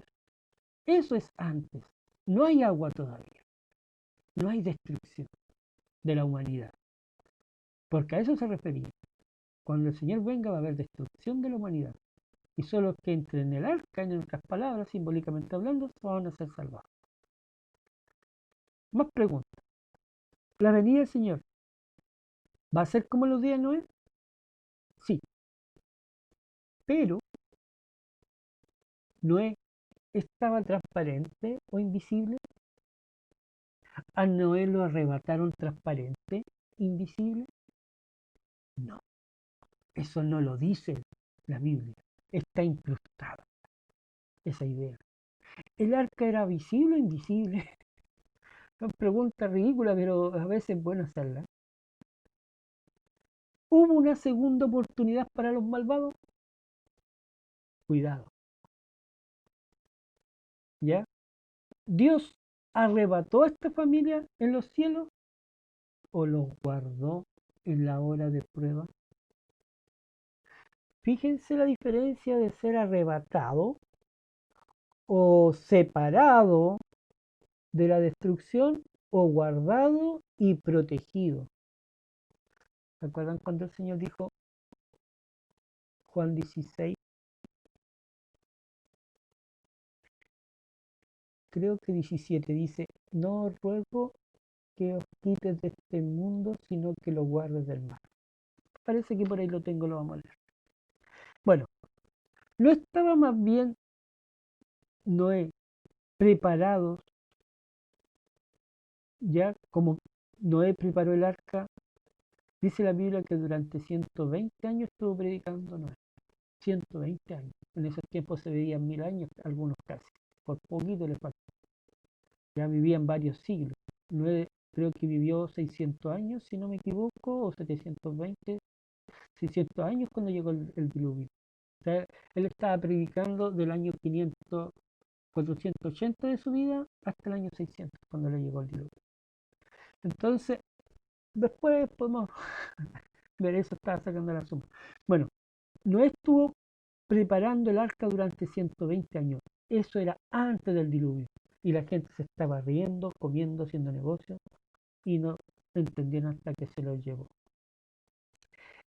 Eso es antes. No hay agua todavía. No hay destrucción de la humanidad. Porque a eso se refería. Cuando el Señor venga va a haber destrucción de la humanidad. Y solo los que entren en el arca, en otras palabras, simbólicamente hablando, van a ser salvados. Más preguntas. ¿La venida del Señor va a ser como los días de Noé? Sí. Pero Noé estaba transparente o invisible. ¿A Noé lo arrebataron transparente, invisible? No. Eso no lo dice. la Biblia. Está incrustada esa idea. ¿El arca era visible o invisible? Son preguntas ridículas, pero a veces es bueno hacerlas. ¿Hubo una segunda oportunidad para los malvados? Cuidado, ¿ya? ¿Dios arrebató a esta familia en los cielos o los guardó en la hora de prueba? Fíjense la diferencia de ser arrebatado o separado de la destrucción o guardado y protegido. ¿Se acuerdan cuando el Señor dijo, Juan 16, creo que 17, dice, no os ruego que os quites de este mundo, sino que lo guardes del mal? Parece que por ahí lo tengo, lo vamos a leer. Bueno, ¿no estaba más bien Noé preparado ya como Noé preparó el arca? Dice la Biblia que durante 120 años estuvo predicando Noé. 120 años. En esos tiempos se veían 1000 años, algunos casi. Por poquito le faltó. Ya vivían varios siglos. Noé creo que vivió 600 años, si no me equivoco, o 720, 600 años cuando llegó el diluvio. O sea, él estaba predicando del año 500, 480 de su vida hasta el año 600, cuando le llegó el diluvio. Entonces, después podemos ver eso, estaba sacando la suma. Bueno, Noé estuvo preparando el arca durante 120 años. Eso era antes del diluvio. Y la gente se estaba riendo, comiendo, haciendo negocios y no entendieron hasta que se lo llevó.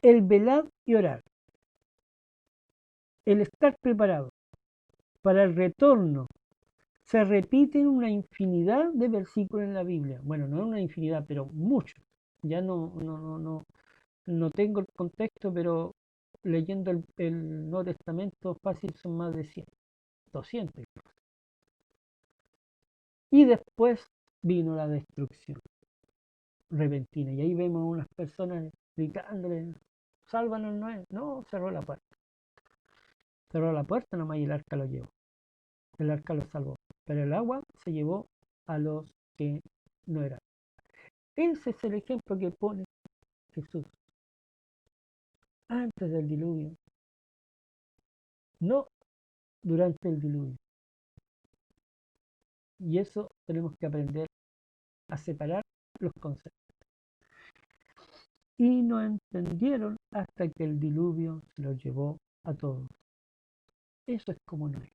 El velar y orar, el estar preparado para el retorno, se repiten una infinidad de versículos en la Biblia. Bueno, no una infinidad, pero muchos. Ya no tengo el contexto, pero leyendo el Nuevo Testamento fácil son más de 100, 200. Y después vino la destrucción repentina. Y ahí vemos a unas personas gritándole, sálvanos, Noé. No, cerró la puerta. Cerró la puerta nomás y el arca lo llevó. El arca lo salvó. Pero el agua se llevó a los que no eran. Ese es el ejemplo que pone Jesús. Antes del diluvio. No durante el diluvio. Y eso tenemos que aprender a separar los conceptos. Y no entendieron hasta que el diluvio se los llevó a todos. Eso es como no es.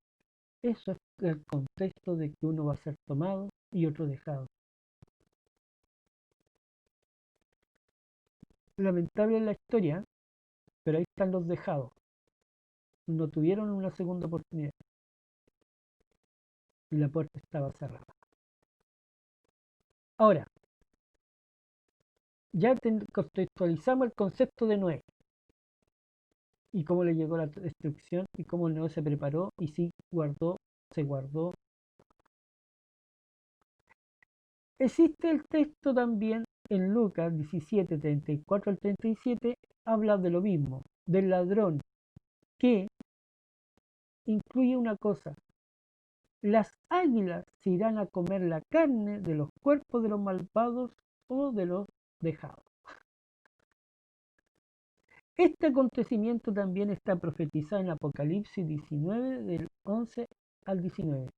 Eso es el contexto de que uno va a ser tomado y otro dejado. Lamentable en la historia, pero ahí están los dejados. No tuvieron una segunda oportunidad y la puerta estaba cerrada. Ahora, ya contextualizamos el concepto de Noé y cómo le llegó la destrucción y cómo Noé se preparó y sí guardó, se guardó. Existe el texto también en Lucas 17, 34 al 37, habla de lo mismo, del ladrón, que incluye una cosa: las águilas se irán a comer la carne de los cuerpos de los malvados o de los dejados. Este acontecimiento también está profetizado en Apocalipsis 19, del 11 al 19.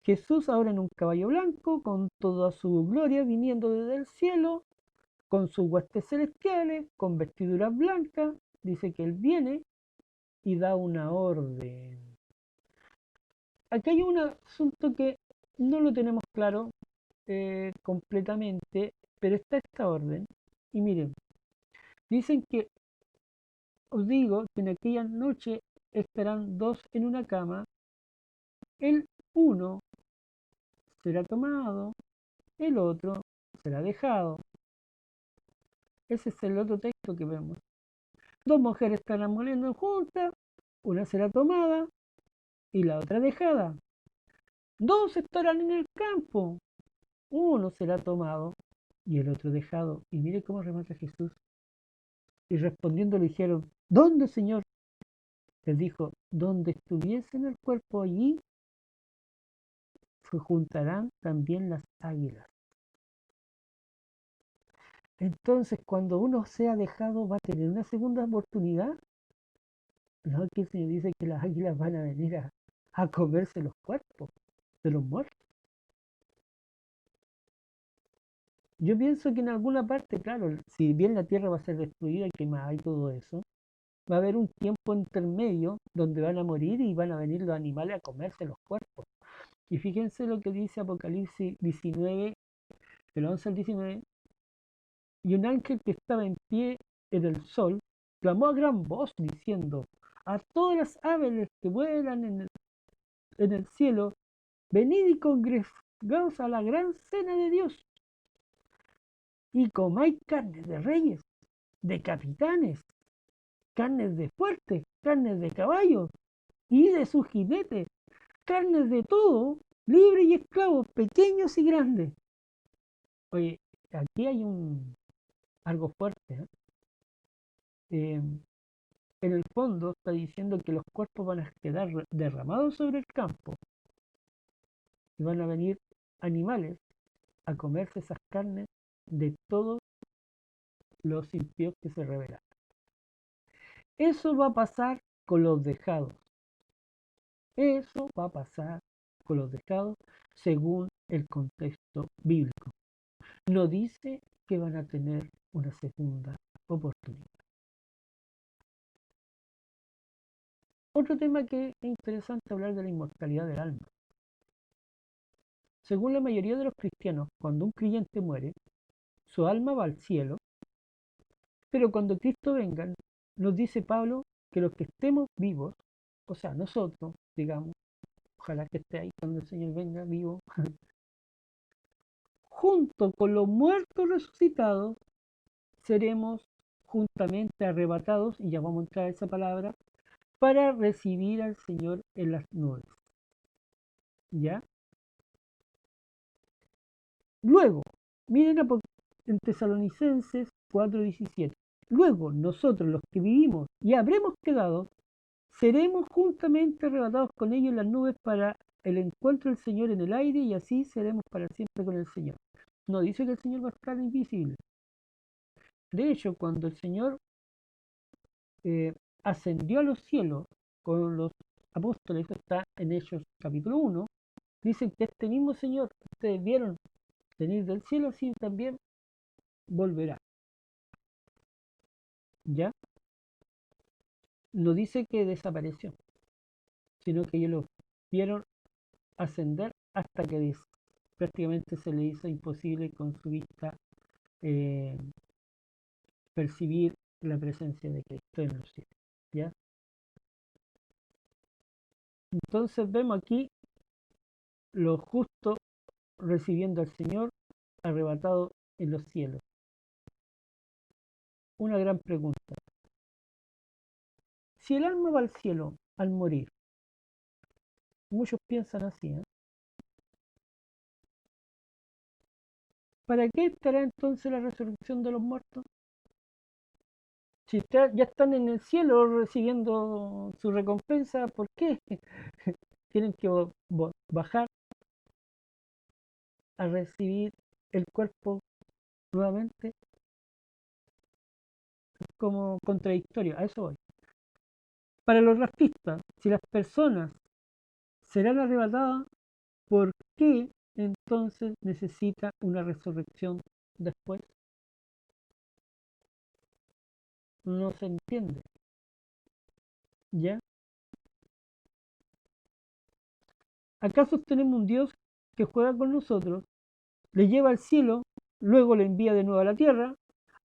Jesús ahora en un caballo blanco, con toda su gloria viniendo desde el cielo, con sus huestes celestiales, con vestiduras blancas, dice que Él viene y da una orden. Aquí hay un asunto que no lo tenemos claro completamente, pero está esta orden. Y miren, dicen que, os digo, que en aquella noche estarán dos en una cama, el uno será tomado, el otro será dejado. Ese es el otro texto que vemos. Dos mujeres estarán moliendo juntas, una será tomada y la otra dejada. Dos estarán en el campo, uno será tomado y el otro dejado. Y mire cómo remata Jesús. Y respondiendo le dijeron, ¿dónde, Señor? les dijo, donde estuviesen el cuerpo allí, se juntarán también las águilas. Entonces, cuando uno sea dejado, va a tener una segunda oportunidad. No, que el Señor dice que las águilas van a venir a comerse los cuerpos de los muertos. Yo pienso que en alguna parte, claro, si bien la tierra va a ser destruida, quemada y todo eso, va a haber un tiempo intermedio donde van a morir y van a venir los animales a comerse los cuerpos. Y fíjense lo que dice Apocalipsis 19, del 11 al 19, y un ángel que estaba en pie en el sol clamó a gran voz diciendo, a todas las aves que vuelan en el cielo, venid y congregaos a la gran cena de Dios, y comáis carnes de reyes, de capitanes, carnes de fuertes, carnes de caballos y de sus jinetes, carnes de todo, libres y esclavos, pequeños y grandes. Oye, aquí hay algo fuerte. ¿Eh? En el fondo está diciendo que los cuerpos van a quedar derramados sobre el campo y van a venir animales a comerse esas carnes de todos los impíos que se rebelan. Eso va a pasar con los dejados. Eso va a pasar con los dejados según el contexto bíblico. No dice que van a tener una segunda oportunidad. Otro tema que es interesante hablar de la inmortalidad del alma. Según la mayoría de los cristianos, cuando un creyente muere, su alma va al cielo, pero cuando Cristo venga, nos dice Pablo que los que estemos vivos, o sea, nosotros, digamos, ojalá que esté ahí cuando el Señor venga vivo, junto con los muertos resucitados, seremos juntamente arrebatados, y ya vamos a entrar a esa palabra, para recibir al Señor en las nubes. ¿Ya? Luego, miren en Tesalonicenses 4:17. Luego, nosotros los que vivimos y habremos quedado, seremos juntamente arrebatados con ellos en las nubes para el encuentro del Señor en el aire, y así seremos para siempre con el Señor. No dice que el Señor va a estar invisible. De hecho, cuando el Señor ascendió a los cielos con los apóstoles, eso está en Hechos capítulo 1, dicen que este mismo Señor que ustedes vieron venir del cielo, así también volverá. ¿Ya? No dice que desapareció, sino que ellos lo vieron ascender hasta que prácticamente se le hizo imposible con su vista eh, percibir la presencia de Cristo en los cielos. ¿Ya? Entonces vemos aquí los justos recibiendo al Señor arrebatado en los cielos. Una gran pregunta. Si el alma va al cielo al morir, muchos piensan así, ¿eh? ¿Para qué estará entonces la resurrección de los muertos? Si ya están en el cielo recibiendo su recompensa, ¿por qué tienen que bajar a recibir el cuerpo nuevamente? Es como contradictorio, a eso voy. Para los racistas, si las personas serán arrebatadas, ¿por qué entonces necesita una resurrección después? No se entiende. ¿Ya? ¿Acaso tenemos un Dios que juega con nosotros, le lleva al cielo, luego le envía de nuevo a la tierra,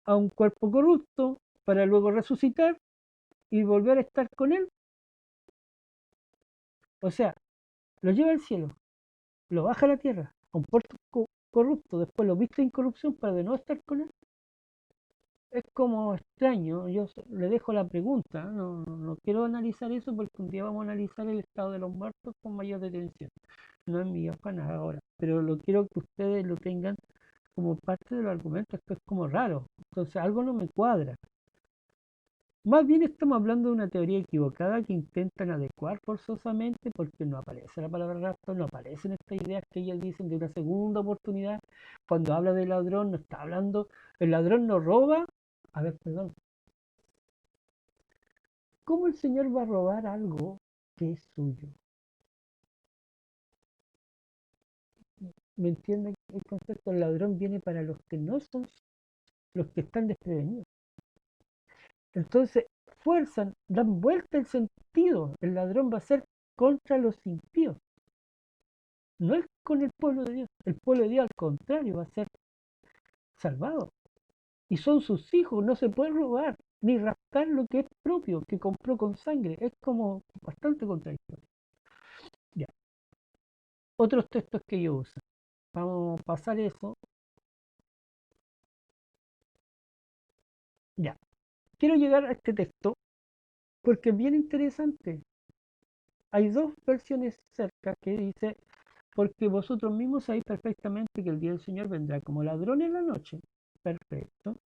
a un cuerpo corrupto, para luego resucitar y volver a estar con él? O sea, lo lleva al cielo, lo baja a la tierra, a un cuerpo corrupto, después lo viste en corrupción para de no estar con él. Es como extraño, yo le dejo la pregunta, no quiero analizar eso porque un día vamos a analizar el estado de los muertos con mayor detención. No es mi afán ahora, pero lo quiero que ustedes lo tengan como parte del argumento. Esto es como raro, entonces algo no me cuadra. Más bien estamos hablando de una teoría equivocada que intentan adecuar forzosamente porque no aparece la palabra rapto, no aparecen estas ideas que ellos dicen de una segunda oportunidad. Cuando habla de ladrón, no está hablando, el ladrón no roba. A ver, perdón, ¿cómo el Señor va a robar algo que es suyo? ¿Me entienden el concepto? El ladrón viene para los que no son, los que están desprevenidos. Entonces, fuerzan, dan vuelta el sentido. El ladrón va a ser contra los impíos, no es con el pueblo de Dios. El pueblo de Dios, al contrario, va a ser salvado. Y son sus hijos, no se puede robar ni raptar lo que es propio, que compró con sangre. Es como bastante contradictorio. Ya. Otros textos que yo uso. Vamos a pasar eso. Ya. Quiero llegar a este texto porque es bien interesante. Hay dos versiones cerca que dice, porque vosotros mismos sabéis perfectamente que el día del Señor vendrá como ladrón en la noche. Perfecto.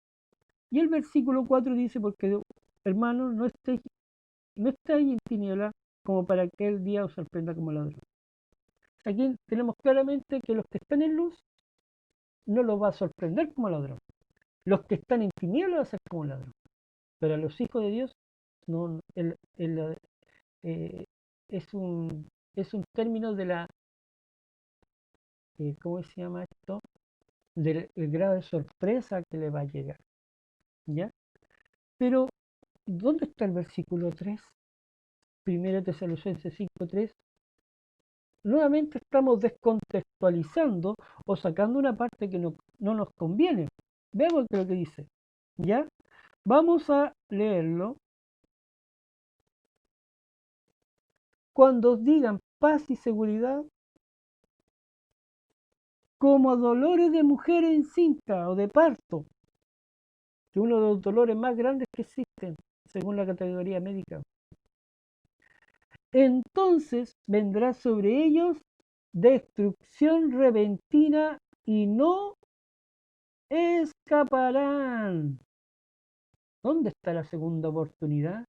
Y el versículo 4 dice, porque hermanos, no estéis en tinieblas como para que el día os sorprenda como ladrón. Aquí tenemos claramente que los que están en luz no los va a sorprender como ladrón. Los que están en tinieblas va a ser como ladrón. Pero a los hijos de Dios no, eh, es, es un término de la, ¿cómo se llama esto? Del el grado de sorpresa que le va a llegar. ¿Ya? Pero, ¿dónde está el versículo 3? Primero Tesalonicenses 5:3. Nuevamente estamos descontextualizando o sacando una parte que no nos conviene. Veamos lo que dice. ¿Ya? Vamos a leerlo. Cuando os digan paz y seguridad, como a dolores de mujer encinta o de parto, que es uno de los dolores más grandes que existen, según la categoría médica. Entonces vendrá sobre ellos destrucción repentina y no escaparán. ¿Dónde está la segunda oportunidad?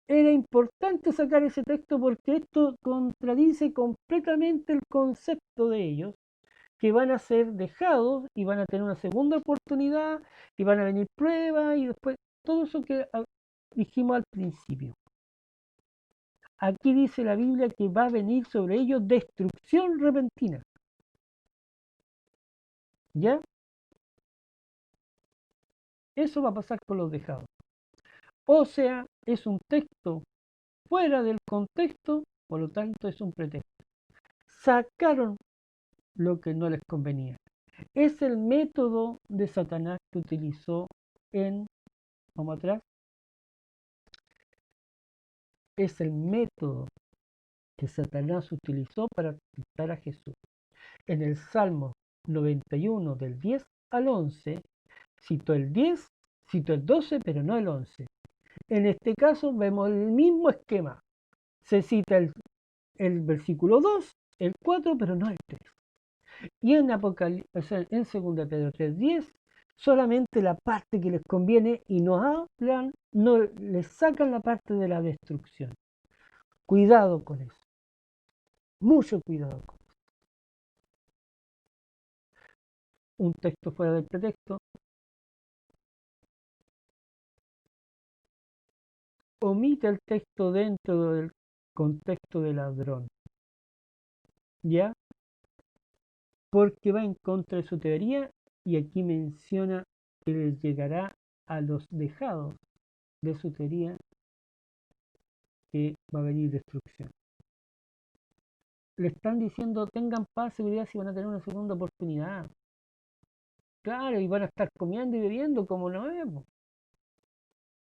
Era importante sacar ese texto porque esto contradice completamente el concepto de ellos, que van a ser dejados y van a tener una segunda oportunidad y van a venir pruebas y después todo eso que dijimos al principio. Aquí dice la Biblia que va a venir sobre ellos destrucción repentina. ¿Ya? Eso va a pasar con los dejados. O sea, es un texto fuera del contexto, por lo tanto es un pretexto. Sacaron lo que no les convenía. Es el método de Satanás que utilizó en, vamos atrás, es el método que Satanás utilizó para tentar a Jesús. En el Salmo 91 del 10 al 11, citó el 10, citó el 12, pero no el 11. En este caso vemos el mismo esquema. Se cita el versículo 2, el 4, pero no el 3. Y en o sea, en 2 Pedro 3:10, solamente la parte que les conviene y no hablan, no les sacan la parte de la destrucción. Cuidado con eso. Mucho cuidado con eso. Un texto fuera del pretexto. Omite el texto dentro del contexto de ladrón. ¿Ya? Porque va en contra de su teoría y aquí menciona que les llegará a los dejados de su teoría que va a venir destrucción. Le están diciendo tengan paz, seguridad si van a tener una segunda oportunidad. Claro, y van a estar comiendo y bebiendo como no es.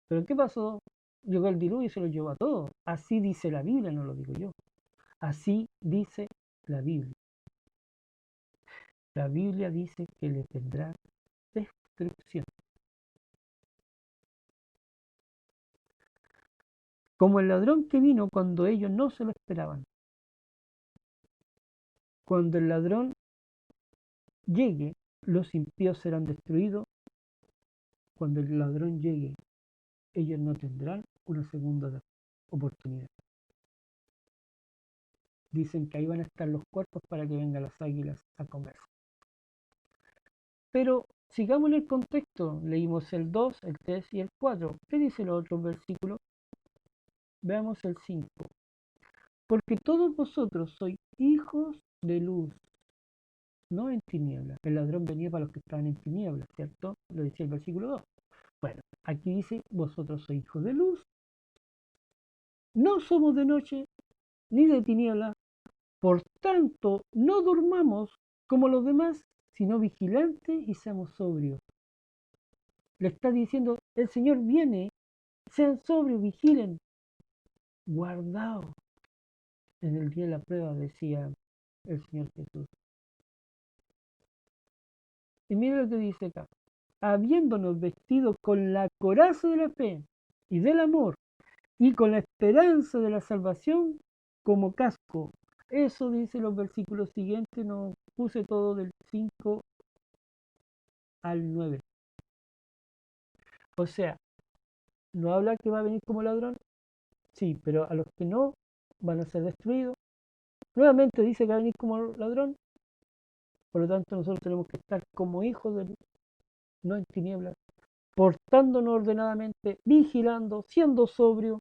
Pero ¿qué pasó? Llegó el diluvio y se lo llevó a todos. Así dice la Biblia, no lo digo yo. Así dice la Biblia. La Biblia dice que les vendrá destrucción. Como el ladrón que vino cuando ellos no se lo esperaban. Cuando el ladrón llegue, los impíos serán destruidos cuando el ladrón llegue, ellos no tendrán una segunda oportunidad. Dicen que ahí van a estar los cuerpos para que vengan las águilas a comer. Pero sigamos en el contexto. Leímos el 2, el 3 y el 4. ¿Qué dice el otro versículo? Veamos el 5. Porque todos vosotros sois hijos de luz, no en tinieblas. El ladrón venía para los que estaban en tinieblas, ¿cierto? Lo decía el versículo 2. Bueno, aquí dice, vosotros sois hijos de luz. No somos de noche ni de tinieblas. Por tanto, no durmamos como los demás, sino vigilantes y seamos sobrios. Le está diciendo, el Señor viene, sean sobrios, vigilen, guardaos. En el día de la prueba, decía el Señor Jesús. Y mira lo que dice acá. Habiéndonos vestido con la coraza de la fe y del amor y con la esperanza de la salvación como casco. Eso dice los versículos siguientes, no puse todo del 5 al 9. O sea, no habla que va a venir como ladrón, sí, pero a los que no van a ser destruidos. Nuevamente dice que va a venir como ladrón, por lo tanto nosotros tenemos que estar como hijos de luz, no en tinieblas, portándonos ordenadamente, vigilando, siendo sobrios,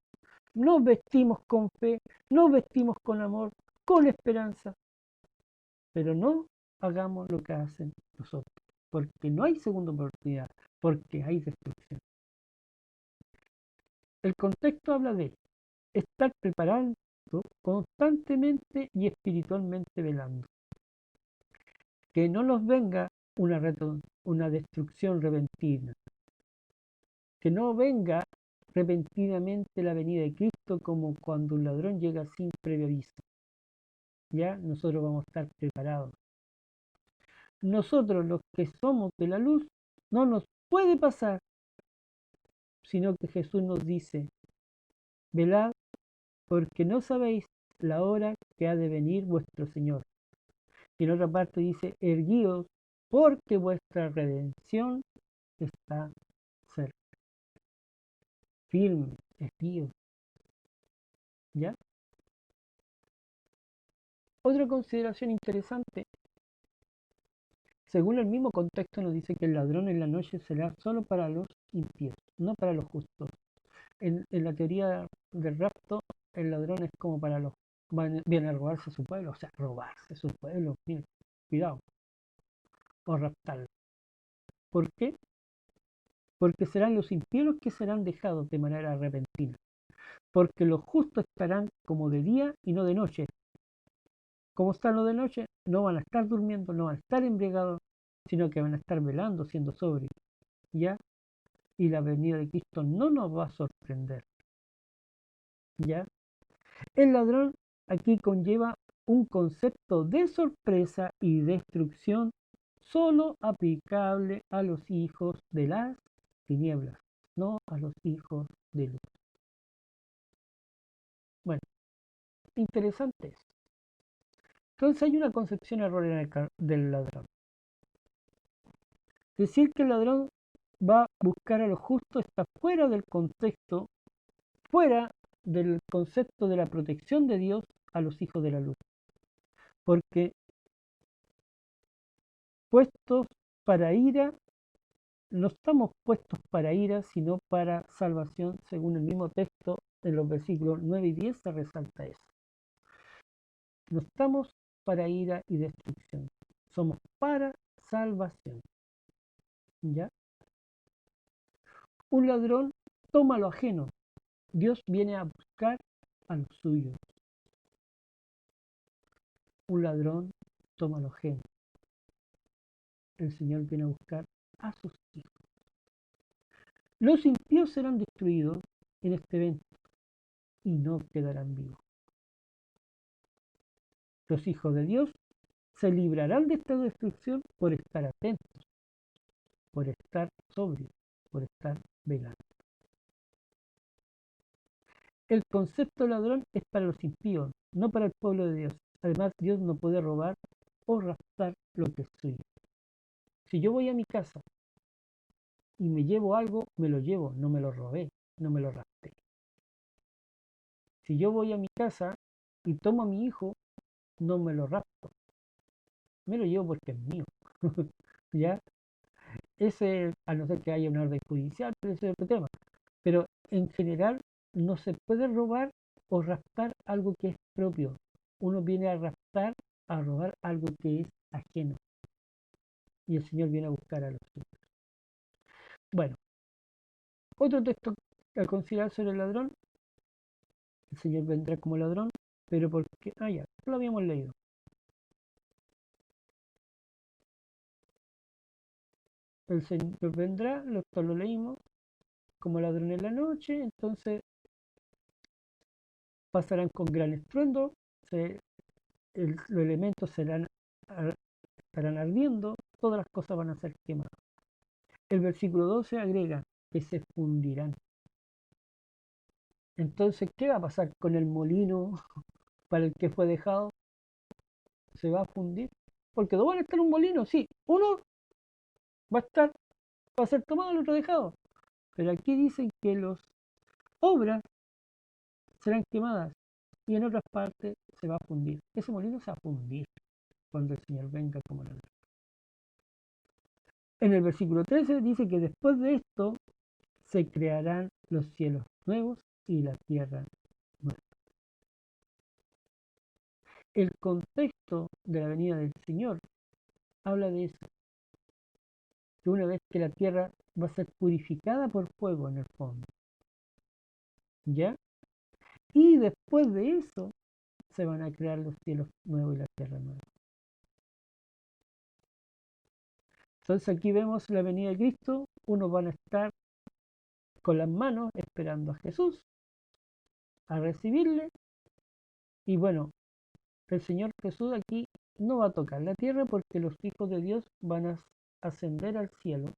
nos vestimos con fe, nos vestimos con amor, con esperanza, pero no hagamos lo que hacen nosotros, porque no hay segunda oportunidad, porque hay destrucción. El contexto habla de estar preparando constantemente y espiritualmente velando. Que no nos venga una destrucción repentina. Que no venga repentinamente la venida de Cristo como cuando un ladrón llega sin previo aviso. Ya nosotros vamos a estar preparados. Nosotros los que somos de la luz no nos puede pasar, sino que Jesús nos dice, velad porque no sabéis la hora que ha de venir vuestro Señor. Y en otra parte dice, erguíos porque vuestra redención está cerca. Firmes, erguíos. ¿Ya? Otra consideración interesante, según el mismo contexto nos dice que el ladrón en la noche será solo para los impíos, no para los justos. En la teoría del rapto, el ladrón es como para los viene a robarse su pueblo, o sea, robarse su pueblo, miren, cuidado, o raptarlo. ¿Por qué? Porque serán los impíos los que serán dejados de manera repentina. Porque los justos estarán como de día y no de noche. Como están los de noche, no van a estar durmiendo, no van a estar embriagados, sino que van a estar velando, siendo sobrios. ¿Ya? Y la venida de Cristo no nos va a sorprender. ¿Ya? El ladrón aquí conlleva un concepto de sorpresa y destrucción solo aplicable a los hijos de las tinieblas, no a los hijos de luz. Bueno, interesante eso. Entonces hay una concepción errónea del ladrón. Decir que el ladrón va a buscar a lo justo está fuera del contexto, fuera del concepto de la protección de Dios a los hijos de la luz. Porque puestos para ira, no estamos puestos para ira, sino para salvación, según el mismo texto en los versículos 9 y 10 se resalta eso. No estamos para ira y destrucción, somos para salvación. ¿Ya? Un ladrón toma lo ajeno, Dios viene a buscar a los suyos. Un ladrón toma lo ajeno, el Señor viene a buscar a sus hijos. Los impíos serán destruidos en este evento y no quedarán vivos. Los hijos de Dios se librarán de esta destrucción por estar atentos, por estar sobrios, por estar velando. El concepto ladrón es para los impíos, no para el pueblo de Dios. Además, Dios no puede robar o raptar lo que es suyo. Si yo voy a mi casa y me llevo algo, me lo llevo, no me lo robé, no me lo rapté. Si yo voy a mi casa y tomo a mi hijo, no me lo rapto, me lo llevo porque es mío. ¿Ya? Ese, a no ser que haya una orden judicial, pero ese es otro tema. Pero en general no se puede robar o raptar algo que es propio. Uno viene a raptar, a robar algo que es ajeno. Y el Señor viene a buscar a los suyos. Bueno, otro texto al considerar sobre el ladrón, el Señor vendrá como ladrón, pero porque, ya, lo habíamos leído. El Señor vendrá, esto lo leímos, como ladrón en la noche, entonces pasarán con gran estruendo, los elementos estarán ardiendo, todas las cosas van a ser quemadas. El versículo 12 agrega que se fundirán. Entonces, ¿qué va a pasar con el molino para el que fue dejado? Se va a fundir. Porque dos van a estar en un molino, sí. Uno va a ser tomado, el otro dejado. Pero aquí dicen que las obras serán quemadas y en otras partes se va a fundir. Ese molino se va a fundir cuando el Señor venga como ladrón. En el versículo 13 dice que después de esto se crearán los cielos nuevos y la tierra nueva. El contexto de la venida del Señor habla de eso, que una vez que la tierra va a ser purificada por fuego en el fondo, ¿ya? Y después de eso se van a crear los cielos nuevos y la tierra nueva. Entonces aquí vemos la venida de Cristo, unos van a estar con las manos esperando a Jesús, a recibirle, y bueno, el Señor Jesús aquí no va a tocar la tierra porque los hijos de Dios van a ascender al cielo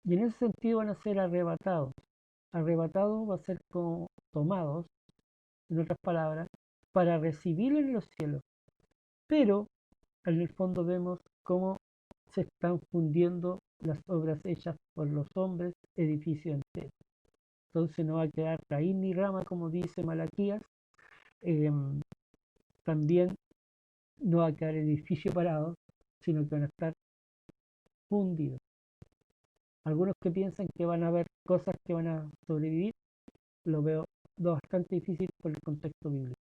y en ese sentido van a ser arrebatados. Arrebatados va a ser como tomados, en otras palabras, para recibir en los cielos. Pero en el fondo vemos cómo se están fundiendo las obras hechas por los hombres, edificio entero. Entonces no va a quedar raíz ni rama, como dice Malaquías. Eh, También no va a quedar edificio parado, sino que van a estar fundidos. Algunos que piensan que van a haber cosas que van a sobrevivir, lo veo bastante difícil por el contexto bíblico.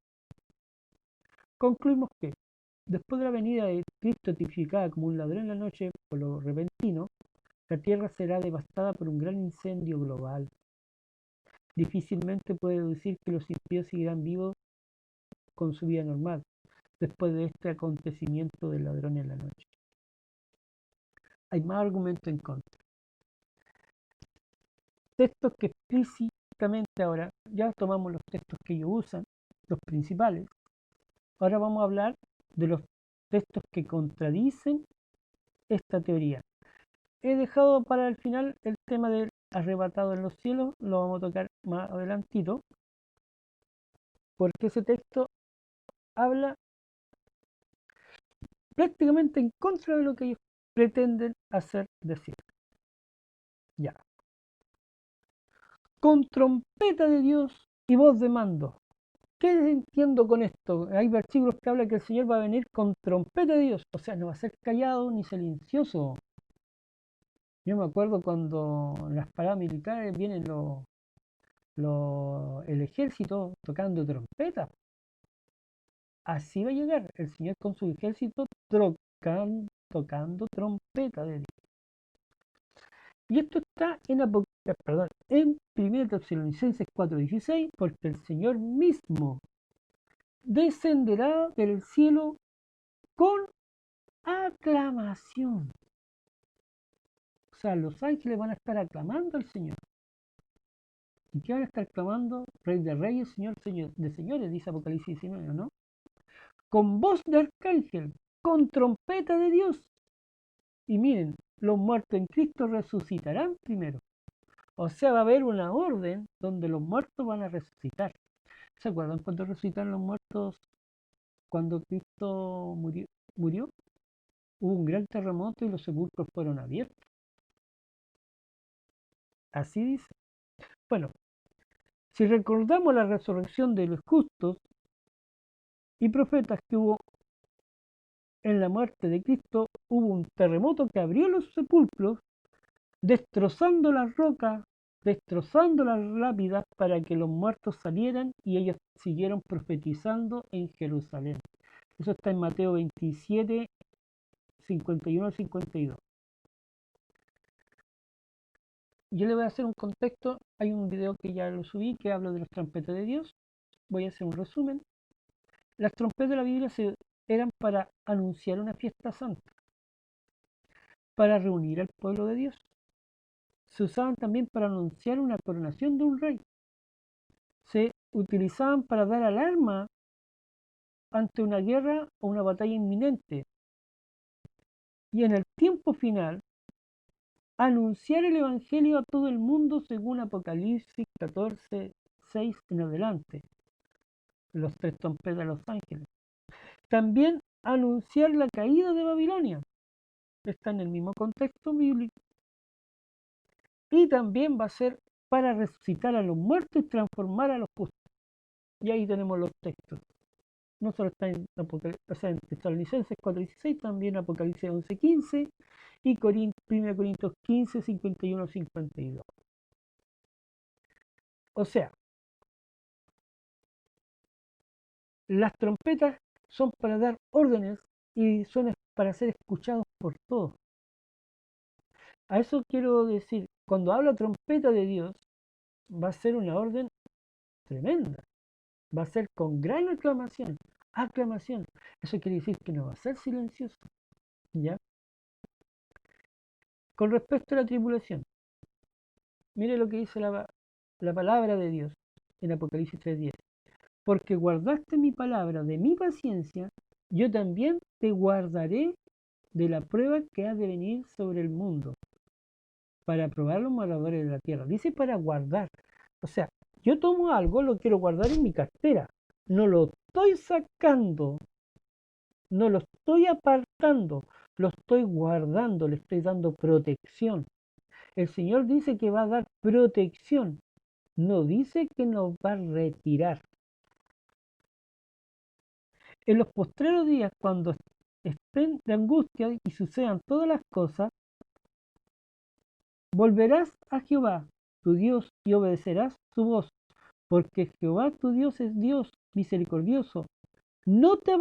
Concluimos que después de la venida de Cristo tipificada como un ladrón en la noche por lo repentino, la tierra será devastada por un gran incendio global. Difícilmente puede decir que los impíos seguirán vivos con su vida normal después de este acontecimiento del ladrón en la noche. Hay más argumentos en contra. Textos que explícitamente ahora, ya tomamos los textos que ellos usan, los principales. Ahora vamos a hablar de los textos que contradicen esta teoría. He dejado para el final el tema del arrebatado en los cielos, lo vamos a tocar más adelantito, porque ese texto habla prácticamente en contra de lo que ellos pretenden hacer decir. Ya. Con trompeta de Dios y voz de mando. ¿Qué entiendo con esto? Hay versículos que hablan que el Señor va a venir con trompeta de Dios, o sea, no va a ser callado ni silencioso. Yo me acuerdo cuando en las paradas militares vienen el ejército tocando trompeta. Así va a llegar el Señor con su ejército tocando trompeta de Dios. Y esto está en 1 Tesalonicenses 4:16, porque el Señor mismo descenderá del cielo con aclamación. O sea, los ángeles van a estar aclamando al Señor. ¿Y qué van a estar clamando? Rey de reyes, Señor de señores, dice Apocalipsis 19, ¿no? Con voz de arcángel, con trompeta de Dios. Y miren, los muertos en Cristo resucitarán primero. O sea, va a haber una orden donde los muertos van a resucitar. ¿Se acuerdan cuando resucitaron los muertos cuando Cristo murió? Hubo un gran terremoto y los sepulcros fueron abiertos. Así dice. Bueno, si recordamos la resurrección de los justos y profetas que hubo en la muerte de Cristo, hubo un terremoto que abrió los sepulcros, destrozando las rocas, destrozando las lápidas para que los muertos salieran y ellos siguieron profetizando en Jerusalén. Eso está en Mateo 27, 51 al 52. Yo le voy a hacer un contexto. Hay un video que ya lo subí que habla de las trompetas de Dios. Voy a hacer un resumen. Las trompetas de la Biblia eran para anunciar una fiesta santa, para reunir al pueblo de Dios. Se usaban también para anunciar una coronación de un rey. Se utilizaban para dar alarma ante una guerra o una batalla inminente. Y en el tiempo final, anunciar el Evangelio a todo el mundo según Apocalipsis 14, 6 en adelante. Los tres trompetas de los ángeles. También anunciar la caída de Babilonia. Está en el mismo contexto bíblico. Y también va a ser para resucitar a los muertos y transformar a los justos. Y ahí tenemos los textos. No solo está en, en Tesalonicenses 4:16, también Apocalipsis 11:15 y 1 Corintios 15, 51, 52. O sea, las trompetas son para dar órdenes y son para ser escuchados por todos. A eso quiero decir, cuando habla trompeta de Dios, va a ser una orden tremenda. Va a ser con gran aclamación. Aclamación. Eso quiere decir que no va a ser silencioso. ¿Ya? Con respecto a la tribulación, mire lo que dice la palabra de Dios en Apocalipsis 3:10. Porque guardaste mi palabra de mi paciencia, yo también te guardaré de la prueba que ha de venir sobre el mundo, para probar los moradores de la tierra. Dice para guardar. O sea, yo tomo algo, lo quiero guardar en mi cartera. No lo estoy sacando, no lo estoy apartando, lo estoy guardando, le estoy dando protección. El Señor dice que va a dar protección, no dice que nos va a retirar. En los postreros días, cuando estén de angustia y sucedan todas las cosas, volverás a Jehová, tu Dios, y obedecerás su voz, porque Jehová tu Dios es Dios misericordioso. No te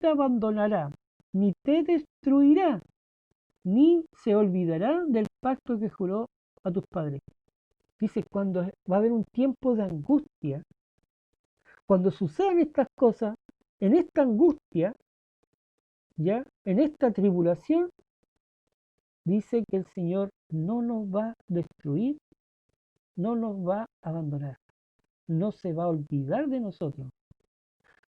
abandonará, ni te destruirá, ni se olvidará del pacto que juró a tus padres. Dice, cuando va a haber un tiempo de angustia, cuando sucedan estas cosas, en esta angustia, ya, en esta tribulación, dice que el Señor no nos va a destruir, no nos va a abandonar, no se va a olvidar de nosotros.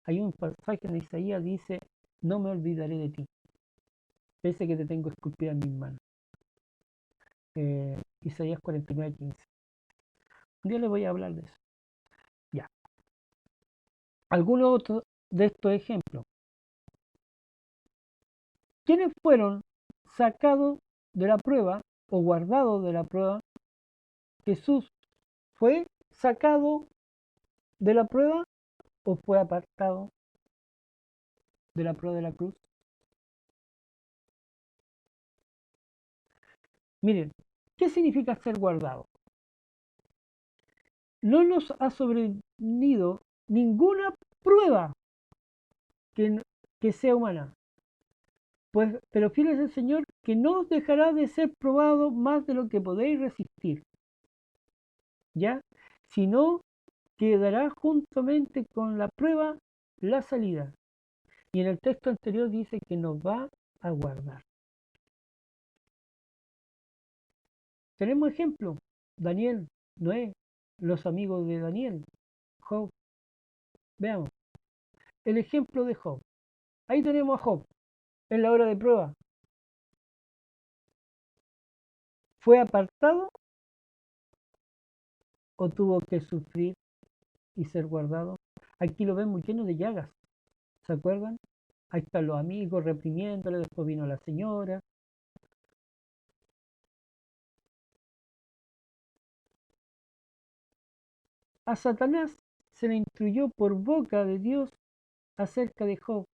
Hay un pasaje en Isaías dice, no me olvidaré de ti, pese que te tengo esculpida en mis manos. Isaías 49:15. Un día les voy a hablar de eso. Ya. Algunos otros de estos ejemplos. ¿Quiénes fueron sacados de la prueba o guardados de la prueba? ¿Jesús fue sacado de la prueba o fue apartado de la prueba de la cruz? Miren, ¿qué significa ser guardado? No nos ha sobrevenido ninguna prueba que sea humana. Pues, pero fiel es el Señor que no os dejará de ser probado más de lo que podéis resistir. ¿Ya? Sino que dará juntamente con la prueba la salida. Y en el texto anterior dice que nos va a guardar. Tenemos ejemplo, Daniel, Noé, los amigos de Daniel, Job. Veamos, el ejemplo de Job. Ahí tenemos a Job, en la hora de prueba. ¿Fue apartado o tuvo que sufrir y ser guardado? Aquí lo vemos lleno de llagas, ¿se acuerdan? Ahí están los amigos reprimiéndole, después vino la señora. A Satanás se le instruyó por boca de Dios acerca de Job.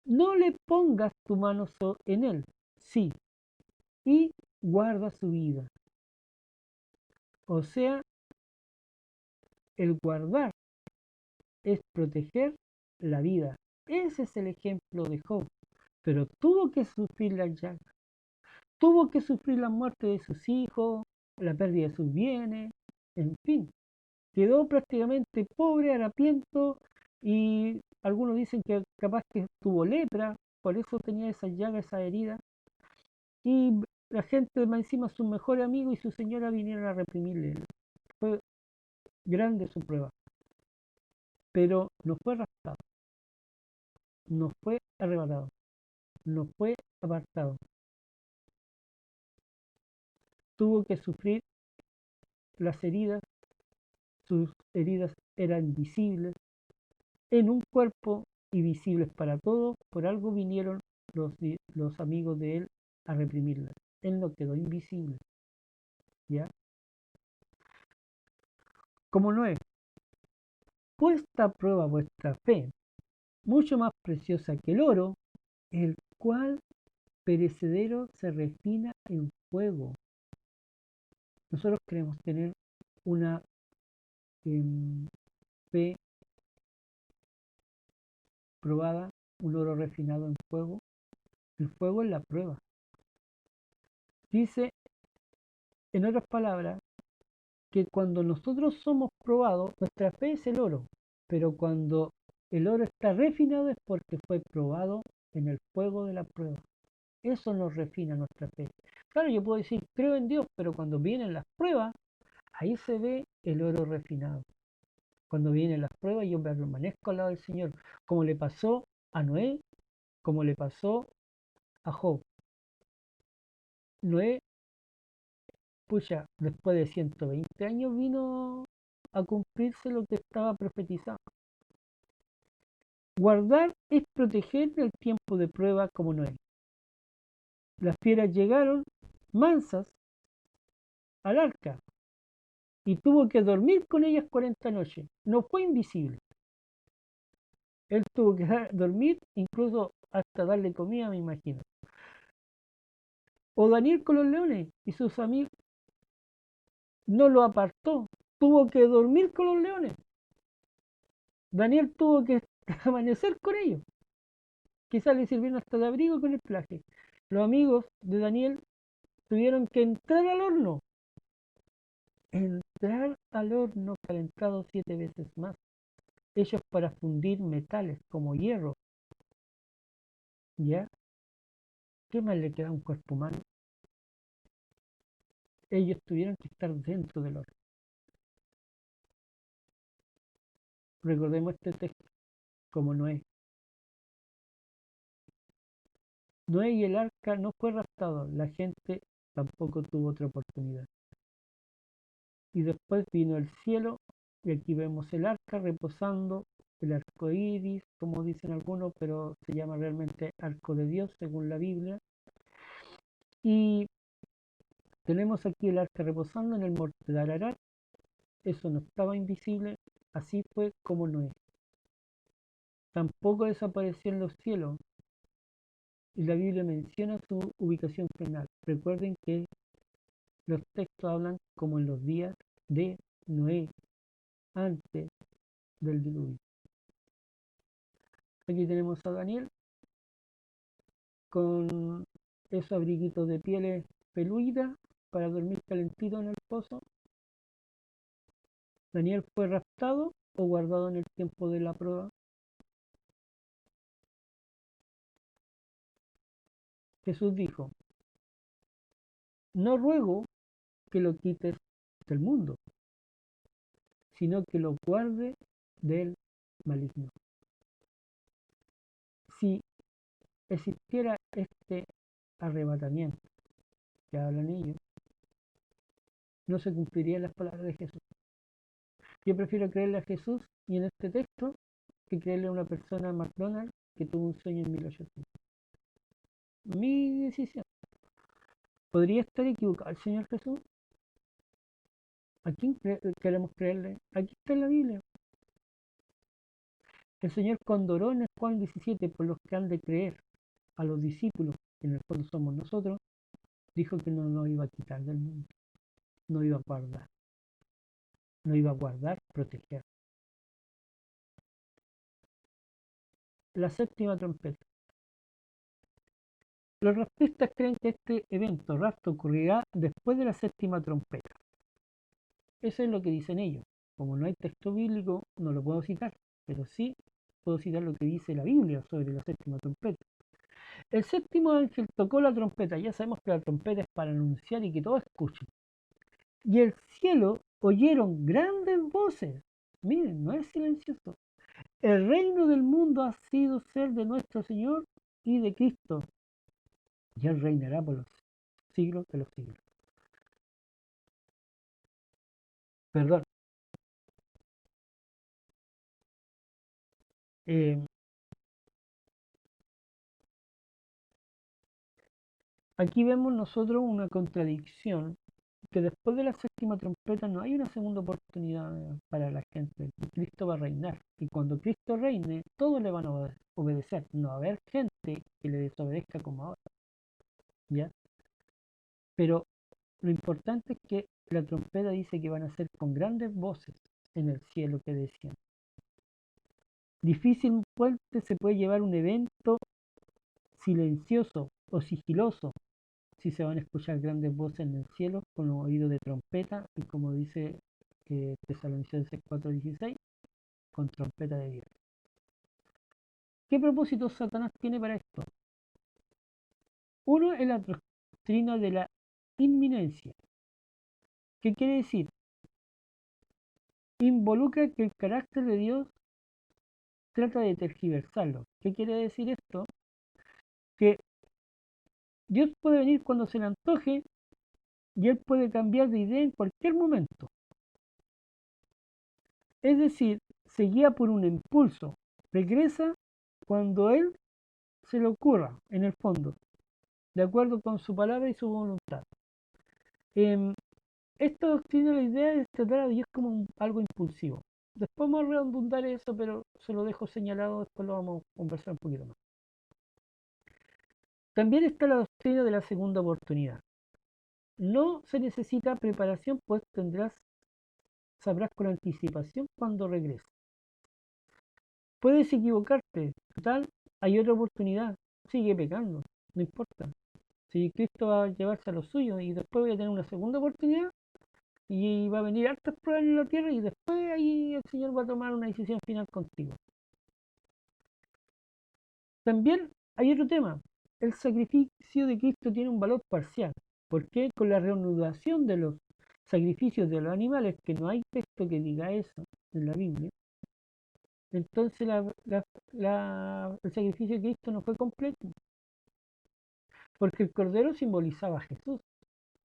No le pongas tu mano en él, sí, y guarda su vida. O sea, el guardar es proteger la vida. Ese es el ejemplo de Job. Pero tuvo que sufrir la llaga, tuvo que sufrir la muerte de sus hijos, la pérdida de sus bienes, en fin. Quedó prácticamente pobre, harapiento, y algunos dicen que capaz que tuvo lepra, por eso tenía esa llaga, esa herida. Y la gente más encima, su mejor amigo y su señora vinieron a reprimirle. Fue grande su prueba, pero no fue raptado, no fue arrebatado, no fue apartado. Tuvo que sufrir las heridas, sus heridas eran visibles en un cuerpo y visibles para todos, por algo vinieron los amigos de él a reprimirla. Él no quedó invisible, ¿ya? Como no es puesta a prueba vuestra fe, mucho más preciosa que el oro, el cual perecedero se refina en fuego. Nosotros queremos tener una fe probada, un oro refinado en fuego. El fuego es la prueba. Dice, en otras palabras, que cuando nosotros somos probados, nuestra fe es el oro, pero cuando el oro está refinado es porque fue probado en el fuego de la prueba. Eso nos refina nuestra fe. Claro, yo puedo decir, creo en Dios, pero cuando vienen las pruebas, ahí se ve el oro refinado. Cuando vienen las pruebas, yo permanezco al lado del Señor, como le pasó a Noé, como le pasó a Job. Noé, pucha, después de 120 años vino a cumplirse lo que estaba profetizado. Guardar es proteger en el tiempo de prueba como Noé. Las fieras llegaron mansas al arca y tuvo que dormir con ellas 40 noches. No fue invisible. Él tuvo que dormir, incluso hasta darle comida, me imagino. O Daniel con los leones y sus amigos no lo apartó. Tuvo que dormir con los leones. Daniel tuvo que amanecer con ellos. Quizás le sirvieron hasta de abrigo con el plaje. Los amigos de Daniel tuvieron que entrar al horno. Entrar al horno calentado 7 veces más. Ellos para fundir metales como hierro. ¿Ya? ¿Qué más le queda a un cuerpo humano? Ellos tuvieron que estar dentro del horno. Recordemos este texto como Noé. Noé y el arca no fue raptado, la gente tampoco tuvo otra oportunidad. Y después vino el cielo, y aquí vemos el arca reposando, el arco iris, como dicen algunos, pero se llama realmente arco de Dios según la Biblia. Y tenemos aquí el arca reposando en el monte de Ararat, eso no estaba invisible, así fue como Noé. Tampoco desapareció en los cielos, y la Biblia menciona su ubicación final. Recuerden que los textos hablan como en los días de Noé, antes del diluvio. Aquí tenemos a Daniel con esos abriguitos de pieles peludas para dormir calentito en el pozo. Daniel fue raptado o guardado en el tiempo de la prueba. Jesús dijo, no ruego que lo quites del mundo, sino que lo guarde del maligno. Si existiera este arrebatamiento que hablan ellos, no se cumplirían las palabras de Jesús. Yo prefiero creerle a Jesús y en este texto que creerle a una persona McDonald's que tuvo un sueño en 1800. Mi decisión. ¿Podría estar equivocado el Señor Jesús? ¿A quién queremos creerle? Aquí está en la Biblia. El Señor condoró en el Juan 17 por los que han de creer a los discípulos, que en el fondo somos nosotros, dijo que no nos iba a quitar del mundo, no iba a guardar, no iba a guardar, proteger. La séptima trompeta. Los raptistas creen que este evento rapto ocurrirá después de la séptima trompeta. Eso es lo que dicen ellos. Como no hay texto bíblico, no lo puedo citar, pero sí puedo citar lo que dice la Biblia sobre la séptima trompeta. El séptimo ángel tocó la trompeta. Ya sabemos que la trompeta es para anunciar y que todos escuchen. Y el cielo oyeron grandes voces. Miren, no es silencioso. El reino del mundo ha sido ser de nuestro Señor y de Cristo. Y Él reinará por los siglos de los siglos. Perdón. Eh, Aquí vemos nosotros una contradicción, que después de la séptima trompeta no hay una segunda oportunidad para la gente. Cristo va a reinar. Y cuando Cristo reine, todos le van a obedecer. No va a haber gente que le desobedezca como ahora. ¿Ya? Pero lo importante es que la trompeta dice que van a ser con grandes voces en el cielo que decían. Difícilmente se puede llevar un evento silencioso o sigiloso si se van a escuchar grandes voces en el cielo con los oídos de trompeta y como dice Tesalonicenses 4:16, con trompeta de Dios. ¿Qué propósito Satanás tiene para esto? Uno es la doctrina de la inminencia. ¿Qué quiere decir? Involucra que el carácter de Dios trata de tergiversarlo. ¿Qué quiere decir esto? Que Dios puede venir cuando se le antoje y Él puede cambiar de idea en cualquier momento. Es decir, se guía por un impulso, regresa cuando Él se le ocurra, en el fondo, de acuerdo con su palabra y su voluntad. Esta doctrina, la idea es tratar a Dios como algo impulsivo. Después vamos a redundar eso, pero se lo dejo señalado, después lo vamos a conversar un poquito más. También está la doctrina de la segunda oportunidad. No se necesita preparación, pues sabrás con anticipación cuando regreses. Puedes equivocarte, total, hay otra oportunidad, sigue pecando, no importa. Si Cristo va a llevarse a los suyos y después voy a tener una segunda oportunidad y va a venir hartas pruebas en la tierra y después ahí el Señor va a tomar una decisión final contigo. También hay otro tema, el sacrificio de Cristo tiene un valor parcial. ¿Por qué? Con la reanudación de los sacrificios de los animales, que no hay texto que diga eso en la Biblia, entonces el sacrificio de Cristo no fue completo, porque el cordero simbolizaba a Jesús.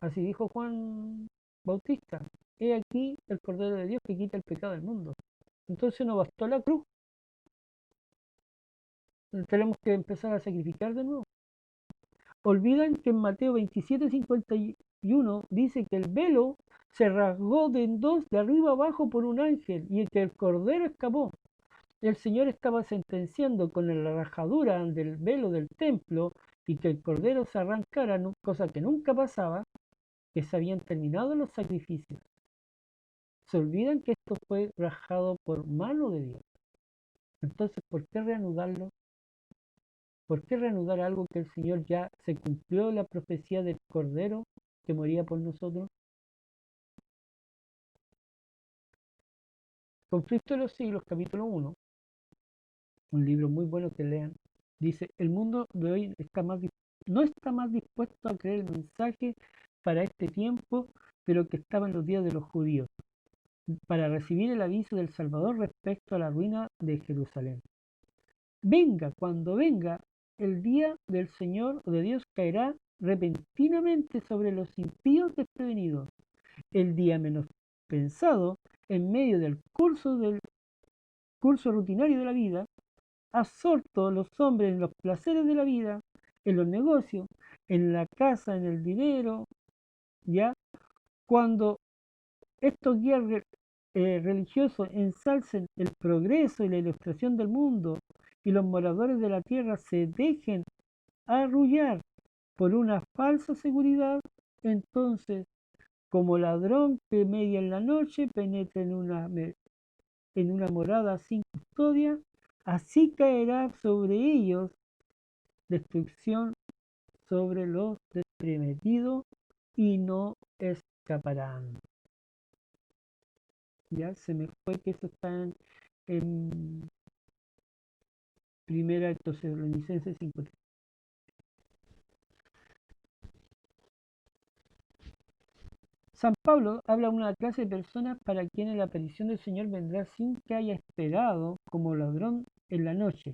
Así dijo Juan Bautista, he aquí el cordero de Dios que quita el pecado del mundo. Entonces no bastó la cruz, tenemos que empezar a sacrificar de nuevo. Olvidan que en Mateo 27:51 dice que el velo se rasgó de en dos de arriba abajo por un ángel y que el cordero escapó. El Señor estaba sentenciando con la rajadura del velo del templo y que el cordero se arrancara, cosa que nunca pasaba, que se habían terminado los sacrificios. Se olvidan que esto fue rajado por mano de Dios. Entonces, ¿por qué reanudarlo? ¿Por qué reanudar algo que el Señor ya se cumplió la profecía del Cordero que moría por nosotros? Conflicto de los siglos, capítulo 1, un libro muy bueno que lean, dice, el mundo de hoy no está más dispuesto a creer el mensaje para este tiempo de lo que estaba en los días de los judíos, para recibir el aviso del Salvador respecto a la ruina de Jerusalén. Venga, cuando venga, el día del Señor o de Dios caerá repentinamente sobre los impíos desprevenidos. El día menos pensado, en medio del curso rutinario de la vida, absortos los hombres en los placeres de la vida, en los negocios, en la casa, en el dinero, ya, cuando Estos guías religiosos ensalcen el progreso y la ilustración del mundo y los moradores de la tierra se dejen arrullar por una falsa seguridad, entonces, como ladrón que media en la noche penetra en una morada sin custodia, así caerá sobre ellos destrucción sobre los desprevenidos y no escaparán. Ya se me fue que eso está en Primera de Tesalonicenses 5. San Pablo habla a una clase de personas para quienes la aparición del Señor vendrá sin que haya esperado como ladrón en la noche.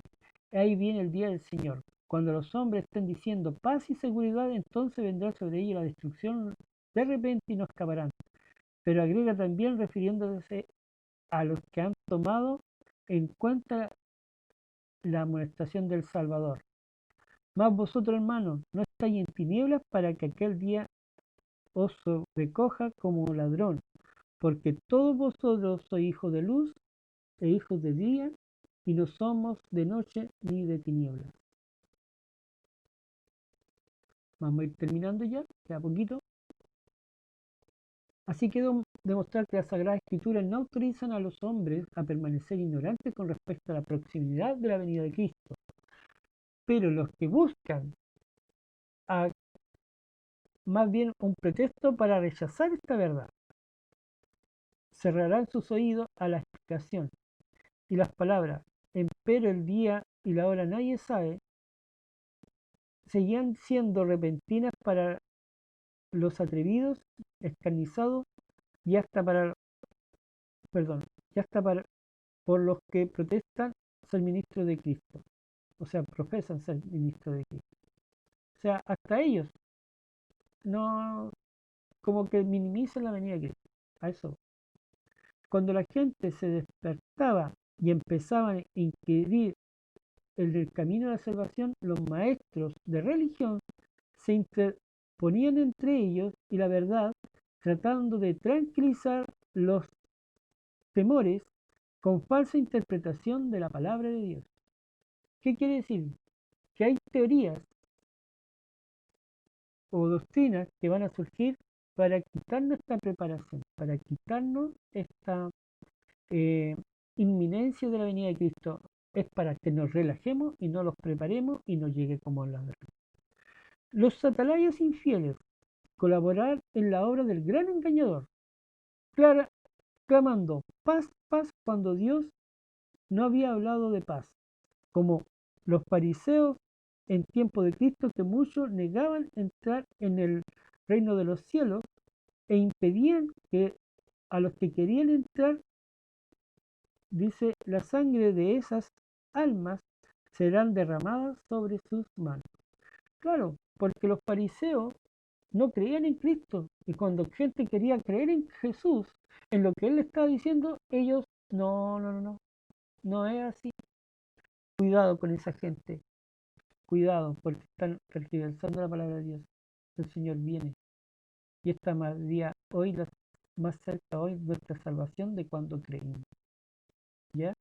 Ahí viene el día del Señor. Cuando los hombres estén diciendo paz y seguridad, entonces vendrá sobre ellos la destrucción de repente y no escaparán. Pero agrega también refiriéndose a los que han tomado en cuenta la amonestación del Salvador. Mas vosotros, hermanos, no estáis en tinieblas para que aquel día os sobrecoja como ladrón, porque todos vosotros sois hijos de luz e hijos de día, y no somos de noche ni de tinieblas. Vamos a ir terminando ya, queda poquito. Así quedó demostrar que las Sagradas Escrituras no autorizan a los hombres a permanecer ignorantes con respecto a la proximidad de la venida de Cristo. Pero los que buscan a, más bien un pretexto para rechazar esta verdad, cerrarán sus oídos a la explicación y las palabras, empero el día y la hora nadie sabe, seguían siendo repentinas para los atrevidos, escarnizados y hasta para, perdón, y hasta para, por los que protestan ser ministros de Cristo, o sea, profesan ser ministros de Cristo. O sea, hasta ellos no, como que minimizan la venida de Cristo. A eso. Cuando la gente se despertaba y empezaban a inquirir en el camino de la salvación, los maestros de religión se interponían entre ellos y la verdad, tratando de tranquilizar los temores con falsa interpretación de la palabra de Dios. ¿Qué quiere decir? Que hay teorías o doctrinas que van a surgir para quitarnos esta preparación, para quitarnos esta eh, inminencia de la venida de Cristo. Es para que nos relajemos y no los preparemos y nos llegue como ladrón. Los satalayas infieles colaborar en la obra del gran engañador, clamando paz, paz, cuando Dios no había hablado de paz, como los fariseos en tiempo de Cristo, que muchos negaban entrar en el reino de los cielos e impedían que a los que querían entrar, dice, la sangre de esas almas serán derramadas sobre sus manos. Claro, porque los fariseos no creían en Cristo. Y cuando gente quería creer en Jesús, en lo que Él estaba diciendo, ellos, no es así. Cuidado con esa gente, cuidado, porque están tergiversando la palabra de Dios. El Señor viene y está más día hoy, más cerca hoy nuestra salvación de cuando creímos. ¿Ya?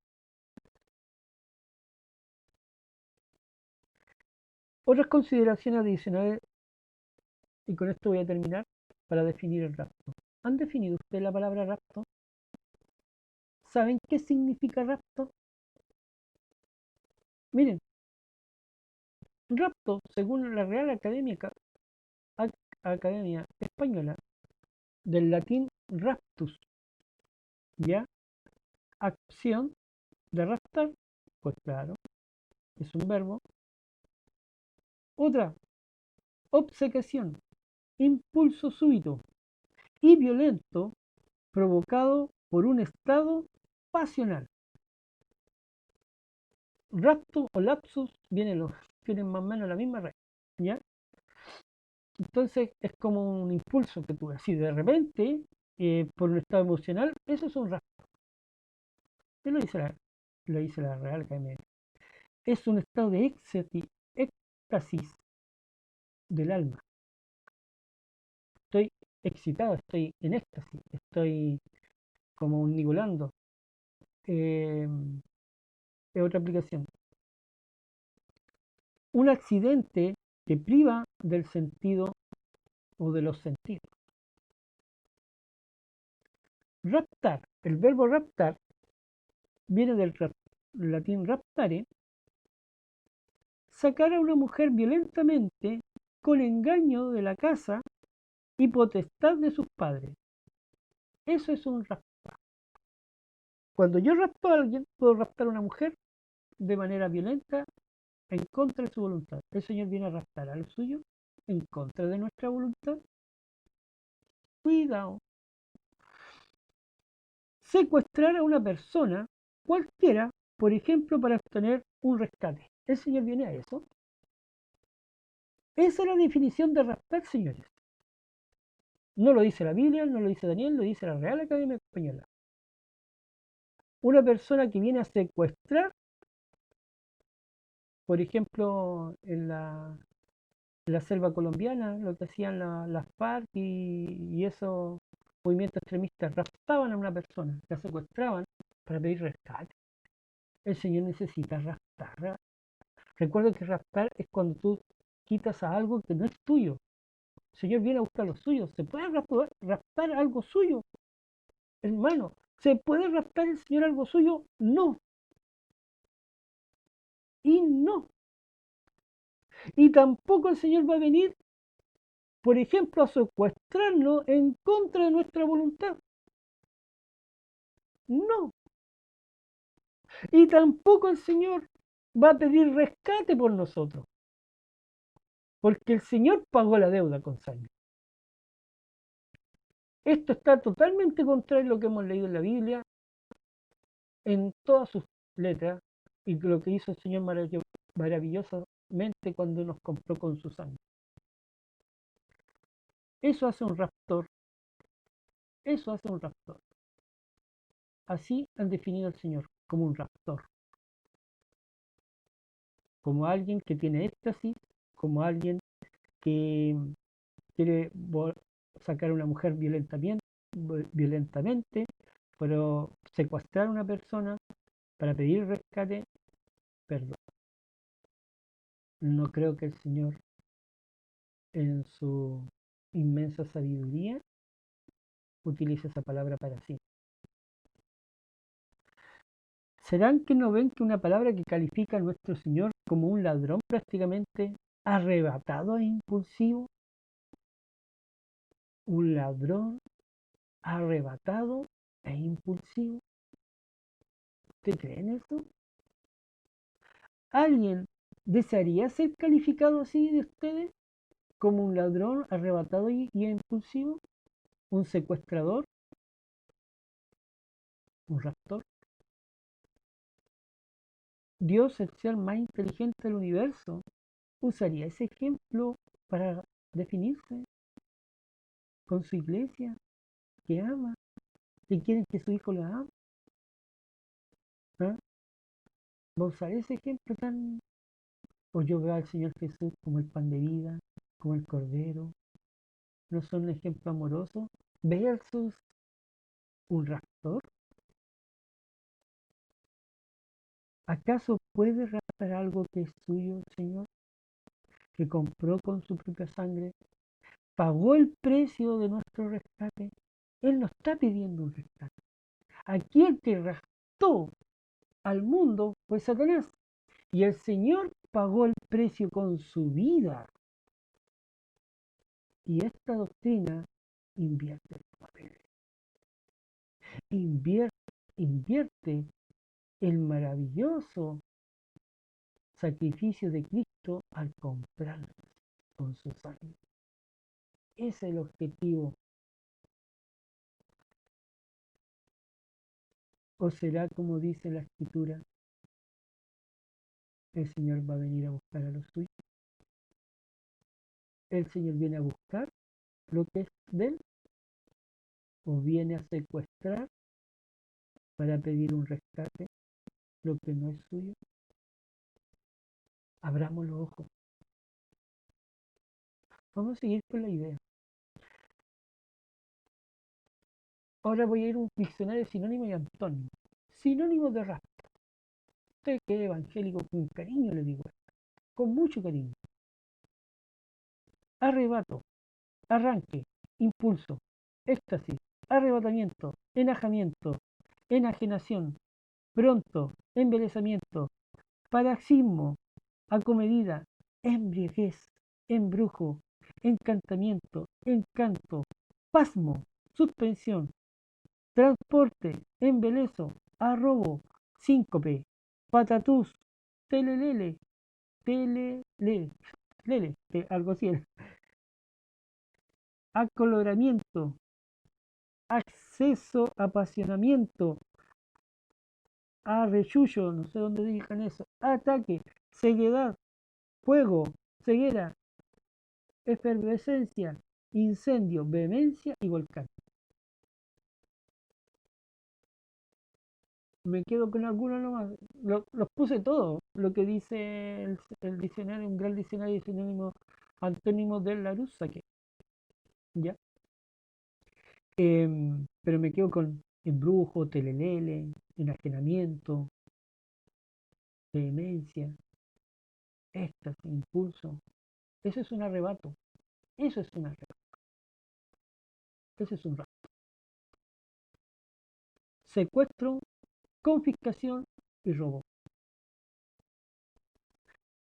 Otras consideraciones adicionales, y con esto voy a terminar, para definir el rapto. ¿Han definido ustedes la palabra rapto? ¿Saben qué significa rapto? Miren, rapto, según la Real Academia Española, del latín raptus, ¿ya? Acción de raptar, pues claro, es un verbo. Otra, obcecación, impulso súbito y violento provocado por un estado pasional. Rapto o lapsus tienen más o menos la misma raíz, ¿ya? Entonces es como un impulso que tuve, así de repente, por un estado emocional, eso es un rapto. ¿Qué lo dice la Real Academia? Es un estado de éxtasis del alma. Estoy excitado, estoy en éxtasis, estoy como un nigulando. Eh, es otra aplicación. Un accidente que priva del sentido o de los sentidos. Raptar, el verbo raptar viene del latín raptare, sacar a una mujer violentamente con engaño de la casa y potestad de sus padres. Eso es un raptar. Cuando yo rapto a alguien, puedo raptar a una mujer de manera violenta en contra de su voluntad. El Señor viene a raptar a lo suyo en contra de nuestra voluntad. Cuidado. Secuestrar a una persona cualquiera, por ejemplo, para obtener un rescate. El Señor viene a eso. Esa es la definición de raptar, señores. No lo dice la Biblia, no lo dice Daniel, lo dice la Real Academia Española. Una persona que viene a secuestrar, por ejemplo, en la selva colombiana, lo que hacían las FARC y esos movimientos extremistas, raptaban a una persona, la secuestraban para pedir rescate. El Señor necesita raptar. Recuerda que raptar es cuando tú quitas a algo que no es tuyo. El Señor viene a buscar lo suyo. ¿Se puede raptar algo suyo? Hermano, ¿se puede raptar el Señor algo suyo? No. Y no. Y tampoco el Señor va a venir, por ejemplo, a secuestrarnos en contra de nuestra voluntad. No. Y tampoco el Señor va a pedir rescate por nosotros. Porque el Señor pagó la deuda con sangre. Esto está totalmente contrario a lo que hemos leído en la Biblia, en todas sus letras, y lo que hizo el Señor maravillosamente cuando nos compró con su sangre. Eso hace un raptor. Eso hace un raptor. Así han definido al Señor, como un raptor. Como alguien que tiene éxtasis, como alguien que quiere sacar a una mujer violentamente, pero secuestrar a una persona para pedir rescate, perdón. No creo que el Señor, en su inmensa sabiduría, utilice esa palabra para sí. ¿Serán que no ven que una palabra que califica a nuestro Señor como un ladrón prácticamente arrebatado e impulsivo? Un ladrón arrebatado e impulsivo. ¿Usted cree en eso? ¿Alguien desearía ser calificado así de ustedes? ¿Como un ladrón arrebatado y impulsivo? ¿Un secuestrador? ¿Un raptor? Dios, el ser más inteligente del universo, usaría ese ejemplo para definirse con su iglesia que ama, que quiere que su hijo la ame. ¿Ah? ¿Va a usar ese ejemplo tan? O yo veo al Señor Jesús como el pan de vida, como el cordero. ¿No son un ejemplo amoroso? Versus un raptor. ¿Acaso puede raptar algo que es suyo, Señor? Que compró con su propia sangre, pagó el precio de nuestro rescate. Él no está pidiendo un rescate. Aquí el que raptó al mundo fue Satanás. Y el Señor pagó el precio con su vida. Y esta doctrina invierte el papel. Invierte el maravilloso sacrificio de Cristo al comprarnos con su sangre. Ese es el objetivo. ¿O será como dice la Escritura? El Señor va a venir a buscar a los suyos. El Señor viene a buscar lo que es de él o viene a secuestrar para pedir un rescate lo que no es suyo. Abramos los ojos. Vamos a seguir con la idea. Ahora voy a ir a un diccionario de sinónimo y antónimo. Sinónimo de rapto. Usted que es evangélico, con cariño le digo, con mucho cariño. Arrebato, arranque, impulso, éxtasis, arrebatamiento, enajamiento, enajenación, pronto, embelezamiento, paroxismo, acomedida, embriaguez, embrujo, encantamiento, encanto, pasmo, suspensión, transporte, embelezo, arrobo, síncope, patatús, telelele, telele, lele, algo así, acoloramiento, acceso, apasionamiento, arrechullo, no sé dónde digan eso, ataque, ceguedad, fuego, ceguera, efervescencia, incendio, vehemencia y volcán. Me quedo con algunos nomás. Los puse todos, lo que dice el diccionario, un gran diccionario de sinónimos antónimos de Larousse, que ya. Pero me quedo con embrujo, telelele, enajenamiento, vehemencia, éxtasis, impulso. Eso es un arrebato. Eso es un arrebato. Eso es un rapto. Secuestro, confiscación y robo.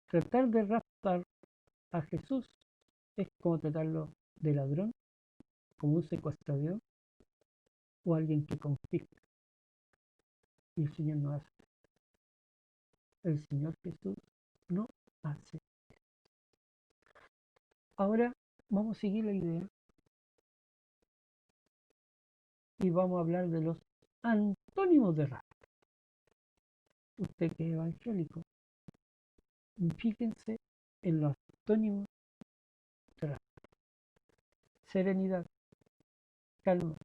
Tratar de raptar a Jesús es como tratarlo de ladrón, como un secuestrador o alguien que confisca. Y el Señor no hace. El Señor Jesús no hace. Ahora vamos a seguir la idea y vamos a hablar de los antónimos de rapto. Usted que es evangélico, fíjense en los antónimos de rapto. Serenidad, calma,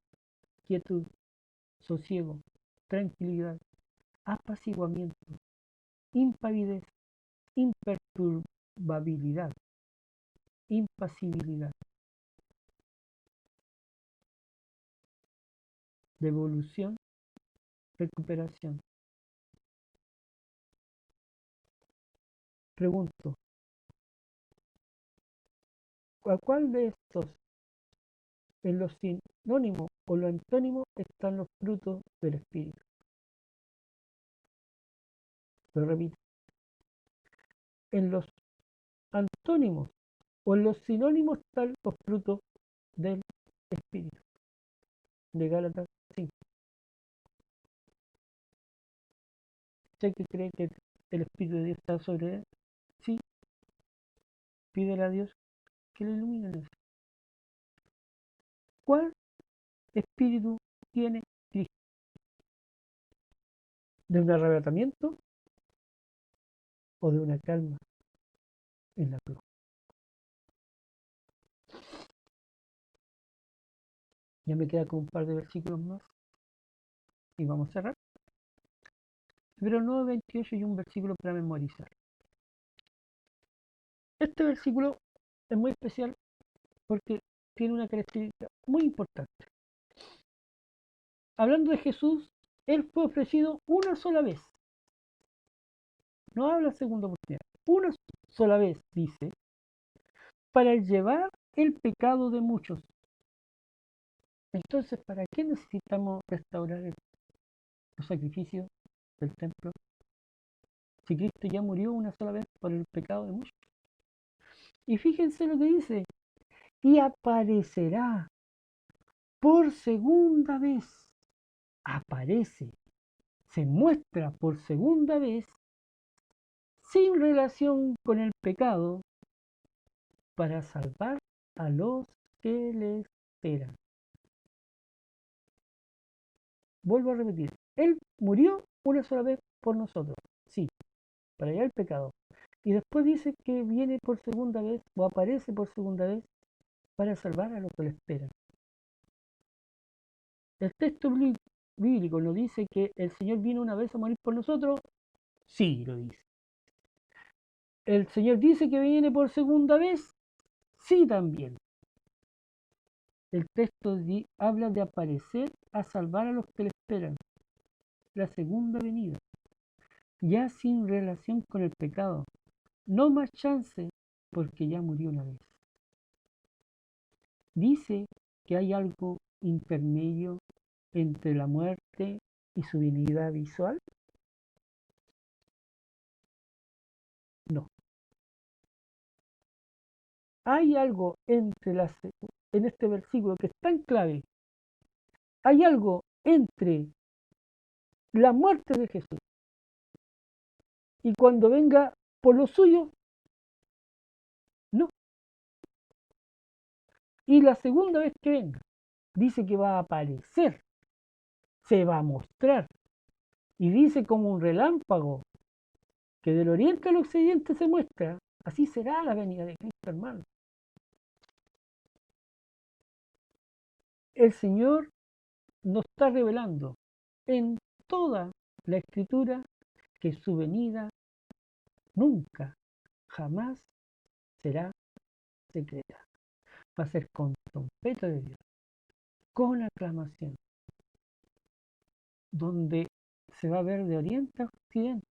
quietud, sosiego, tranquilidad, apaciguamiento, impavidez, imperturbabilidad, impasibilidad, devolución, recuperación. Pregunto, ¿a cuál de estos en los sinónimos o los antónimos están los frutos del espíritu? Lo repito, en los antónimos o en los sinónimos están los frutos del espíritu. De Gálatas 5. ¿Usted que cree que el espíritu de Dios está sobre él? Sí, pídele a Dios que le ilumine eso. ¿Cuál espíritu tiene Cristo? ¿De un arrebatamiento o de una calma en la cruz? Ya me queda con un par de versículos más y vamos a cerrar. Pero 9:28 y un versículo para memorizar. Este versículo es muy especial porque tiene una característica muy importante. Hablando de Jesús, Él fue ofrecido una sola vez. No habla segunda oportunidad. Una sola vez, dice, para llevar el pecado de muchos. Entonces, ¿para qué necesitamos restaurar los sacrificios del templo? Si Cristo ya murió una sola vez por el pecado de muchos. Y fíjense lo que dice. Y aparecerá por segunda vez. Aparece, se muestra por segunda vez sin relación con el pecado para salvar a los que le esperan. Vuelvo a repetir, Él murió una sola vez por nosotros, sí, para llevar el pecado. Y después dice que viene por segunda vez o aparece por segunda vez para salvar a los que le esperan. El texto bíblico nos dice que el Señor vino una vez a morir por nosotros, sí, lo dice. El Señor dice que viene por segunda vez, sí también. El texto habla de aparecer a salvar a los que le esperan, la segunda venida, ya sin relación con el pecado. No más chance porque ya murió una vez. Dice que hay algo intermedio entre la muerte y su venida visual. No. Hay algo en este versículo que es tan clave. Hay algo entre la muerte de Jesús y cuando venga por lo suyo, no. Y la segunda vez que venga, dice que va a aparecer, se va a mostrar. Y dice como un relámpago que del oriente al occidente se muestra. Así será la venida de Cristo, hermano. El Señor nos está revelando en toda la escritura que su venida nunca, jamás será secreta. Va a ser con trompeta de Dios, con aclamación, donde se va a ver de oriente a occidente,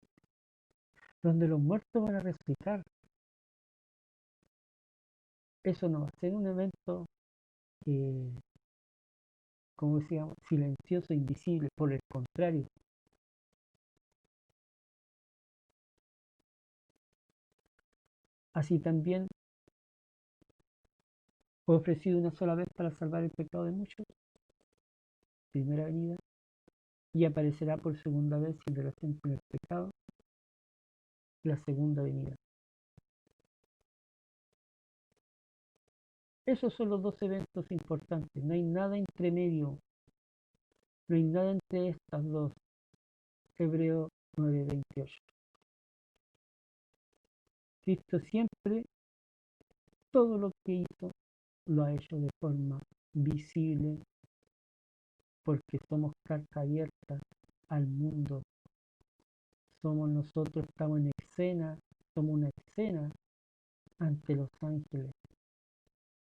donde los muertos van a resucitar. Eso no va a ser un evento, como decíamos, silencioso, invisible. Por el contrario, así también fue ofrecido una sola vez para salvar el pecado de muchos, primera venida, y aparecerá por segunda vez en relación con el pecado, la segunda venida. Esos son los dos eventos importantes, no hay nada entre medio, no hay nada entre estas dos. Hebreo 9:28. Cristo siempre, todo lo que hizo, lo ha hecho de forma visible, porque somos carta abierta al mundo. Somos nosotros, estamos en escena, somos una escena ante los ángeles.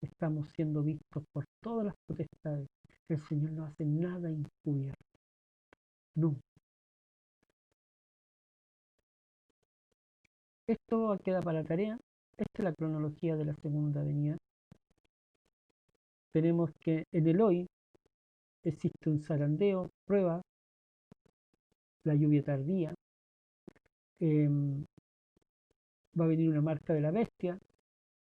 Estamos siendo vistos por todas las potestades. El Señor no hace nada encubierto. No. Esto queda para la tarea. Esta es la cronología de la segunda venida. Tenemos que en el hoy existe un zarandeo, prueba, la lluvia tardía, va a venir una marca de la bestia,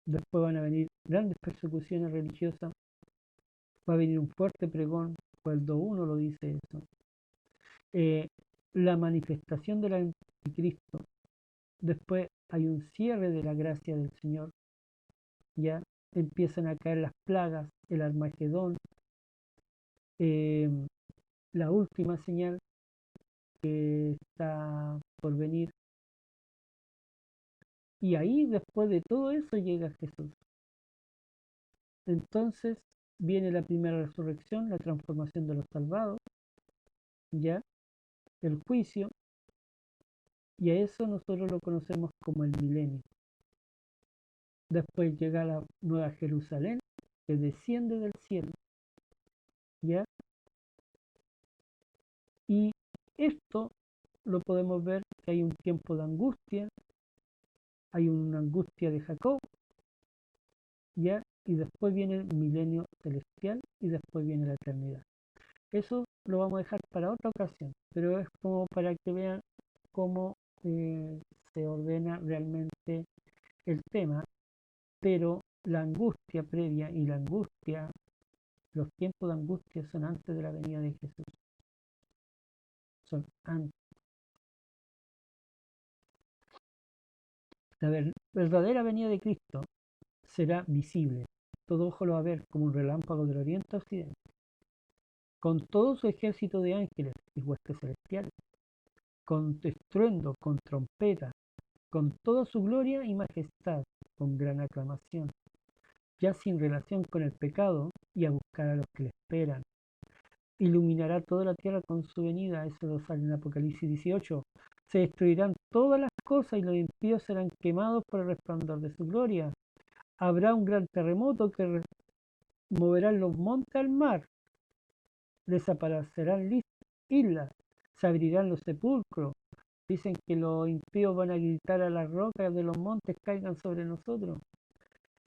después van a venir grandes persecuciones religiosas, va a venir un fuerte pregón, pues el 2.1 lo dice eso. La manifestación del anticristo, después hay un cierre de la gracia del Señor, ya empiezan a caer las plagas, el Armagedón, la última señal que está por venir. Y ahí, después de todo eso, llega Jesús. Entonces viene la primera resurrección, la transformación de los salvados, ya, el juicio, y a eso nosotros lo conocemos como el milenio. Después llega la nueva Jerusalén, que desciende del cielo, ya, y esto lo podemos ver que hay un tiempo de angustia, hay una angustia de Jacob, ya, y después viene el milenio celestial y después viene la eternidad. Eso lo vamos a dejar para otra ocasión, pero es como para que vean cómo se ordena realmente el tema, pero la angustia previa y la angustia, los tiempos de angustia son antes de la venida de Jesús. Son antes. La verdadera venida de Cristo será visible. Todo ojo lo va a ver como un relámpago del oriente a occidente, con todo su ejército de ángeles y huestes celestiales, con estruendo, con trompeta, con toda su gloria y majestad, con gran aclamación, ya sin relación con el pecado, y a buscar a los que le esperan. Iluminará toda la tierra con su venida, eso lo sale en Apocalipsis 18. Se destruirán todas las cosas y los impíos serán quemados por el resplandor de su gloria. Habrá un gran terremoto que moverán los montes al mar, desaparecerán islas, se abrirán los sepulcros. Dicen que los impíos van a gritar a las rocas de los montes caigan sobre nosotros.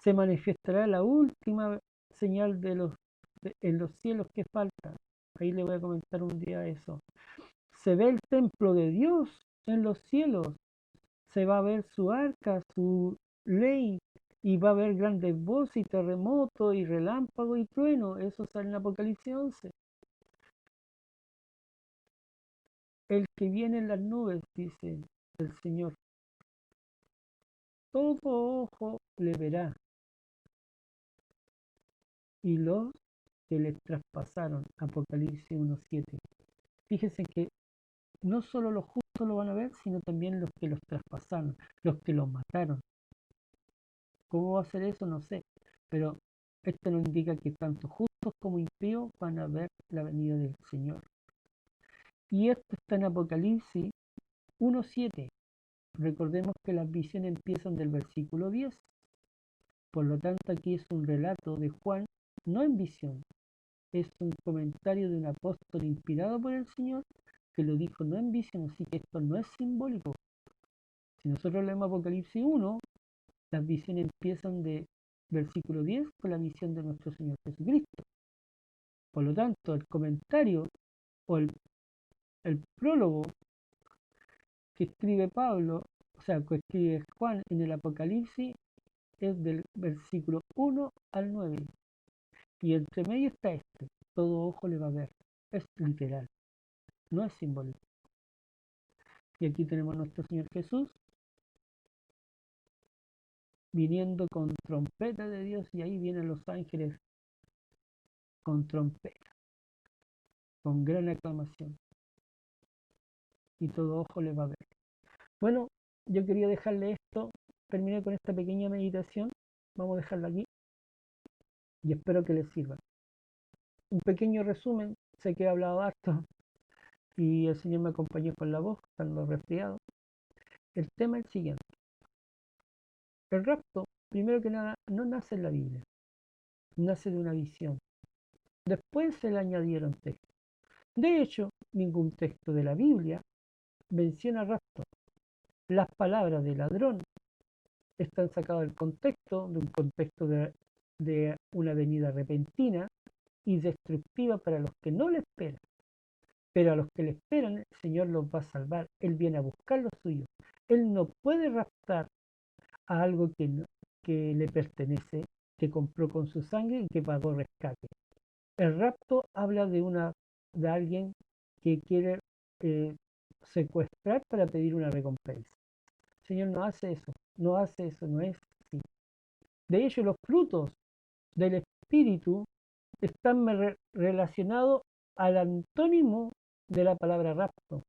Se manifestará la última señal en los cielos que falta. Ahí le voy a comentar un día eso. Se ve el templo de Dios en los cielos. Se va a ver su arca, su ley, y va a haber grandes voces y terremotos y relámpagos y truenos. Eso sale en Apocalipsis 11. El que viene en las nubes, dice el Señor, todo ojo le verá, y los que les traspasaron, Apocalipsis 1:7. Fíjense que no solo los justos lo van a ver, sino también los que los traspasaron, los que los mataron. ¿Cómo va a ser eso? No sé, pero esto nos indica que tanto justos como impíos van a ver la venida del Señor. Y esto está en Apocalipsis 1:7. Recordemos que las visiones empiezan del versículo 10. Por lo tanto, aquí es un relato de Juan, no en visión, es un comentario de un apóstol inspirado por el Señor que lo dijo no en visión, así que esto no es simbólico. Si nosotros leemos Apocalipsis 1, las visiones empiezan de versículo 10 con la visión de nuestro Señor Jesucristo. Por lo tanto, el comentario o el prólogo que escribe Pablo, o sea, que escribe Juan en el Apocalipsis, es del versículo 1 al 9. Y entre medio está este, todo ojo le va a ver. Es literal, no es simbólico. Y aquí tenemos a nuestro Señor Jesús viniendo con trompeta de Dios, y ahí vienen los ángeles con trompeta, con gran aclamación. Y todo ojo le va a ver. Bueno, yo quería dejarle esto, terminé con esta pequeña meditación, vamos a dejarla aquí y espero que les sirva. Un pequeño resumen, sé que he hablado harto y el Señor me acompañó con la voz, estando resfriado. El tema es el siguiente. El rapto, primero que nada, no nace en la Biblia, nace de una visión. Después se le añadieron textos. De hecho, ningún texto de la Biblia menciona rapto. Las palabras de ladrón están sacadas del contexto, de un contexto de una venida repentina y destructiva para los que no le esperan. Pero a los que le esperan, el Señor los va a salvar. Él viene a buscar lo suyo. Él no puede raptar a algo que le pertenece, que compró con su sangre y que pagó rescate. El rapto habla de alguien que quiere eh, secuestrar para pedir una recompensa. El Señor no hace eso, no hace eso, no es así. De hecho, los frutos del Espíritu están relacionados al antónimo de la palabra rapto.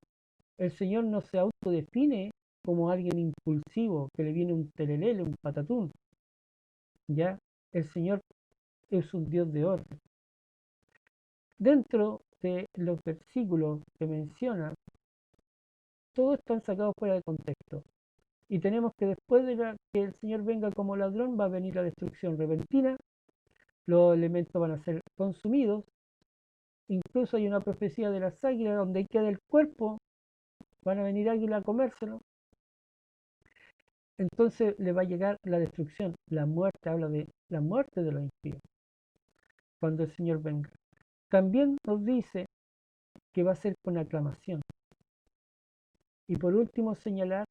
El Señor no se autodefine como alguien impulsivo, que le viene un telelele, un patatún. ¿Ya? El Señor es un Dios de orden. Dentro de los versículos que menciona, todos están sacados fuera de contexto. Y tenemos que después de que el Señor venga como ladrón, va a venir la destrucción repentina, los elementos van a ser consumidos, incluso hay una profecía de las águilas donde queda el cuerpo, van a venir águilas a comérselo. Entonces le va a llegar la destrucción, la muerte, habla de la muerte de los impíos, cuando el Señor venga. También nos dice que va a ser con aclamación. Y por último señalar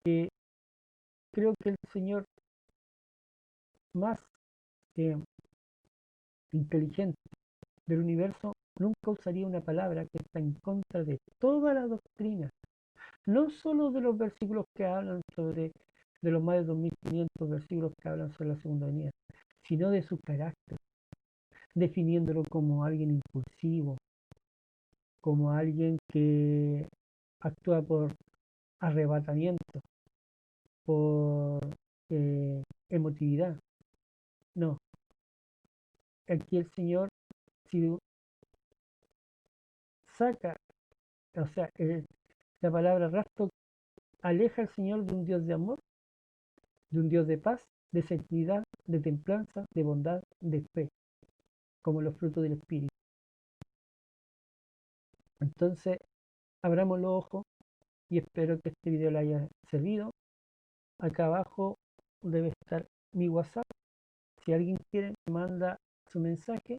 que creo que el Señor más eh, inteligente del universo nunca usaría una palabra que está en contra de toda la doctrina, no solo de los versículos que hablan de los más de 2500 versículos que hablan sobre la segunda venida, sino de su carácter, definiéndolo como alguien impulsivo, como alguien que actúa por arrebatamiento, por emotividad. No, aquí el Señor, si saca, o sea, la palabra rapto aleja al Señor de un Dios de amor, de un Dios de paz, de serenidad, de templanza, de bondad, de fe, como los frutos del Espíritu. Entonces, abramos los ojos y espero que este video le haya servido. Acá abajo debe estar mi WhatsApp. Si alguien quiere, me manda su mensaje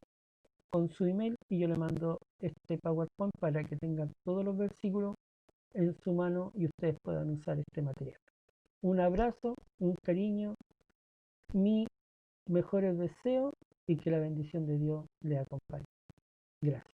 con su email y yo le mando este PowerPoint para que tengan todos los versículos en su mano y ustedes puedan usar este material. Un abrazo, un cariño, mis mejores deseos y que la bendición de Dios les acompañe. Gracias.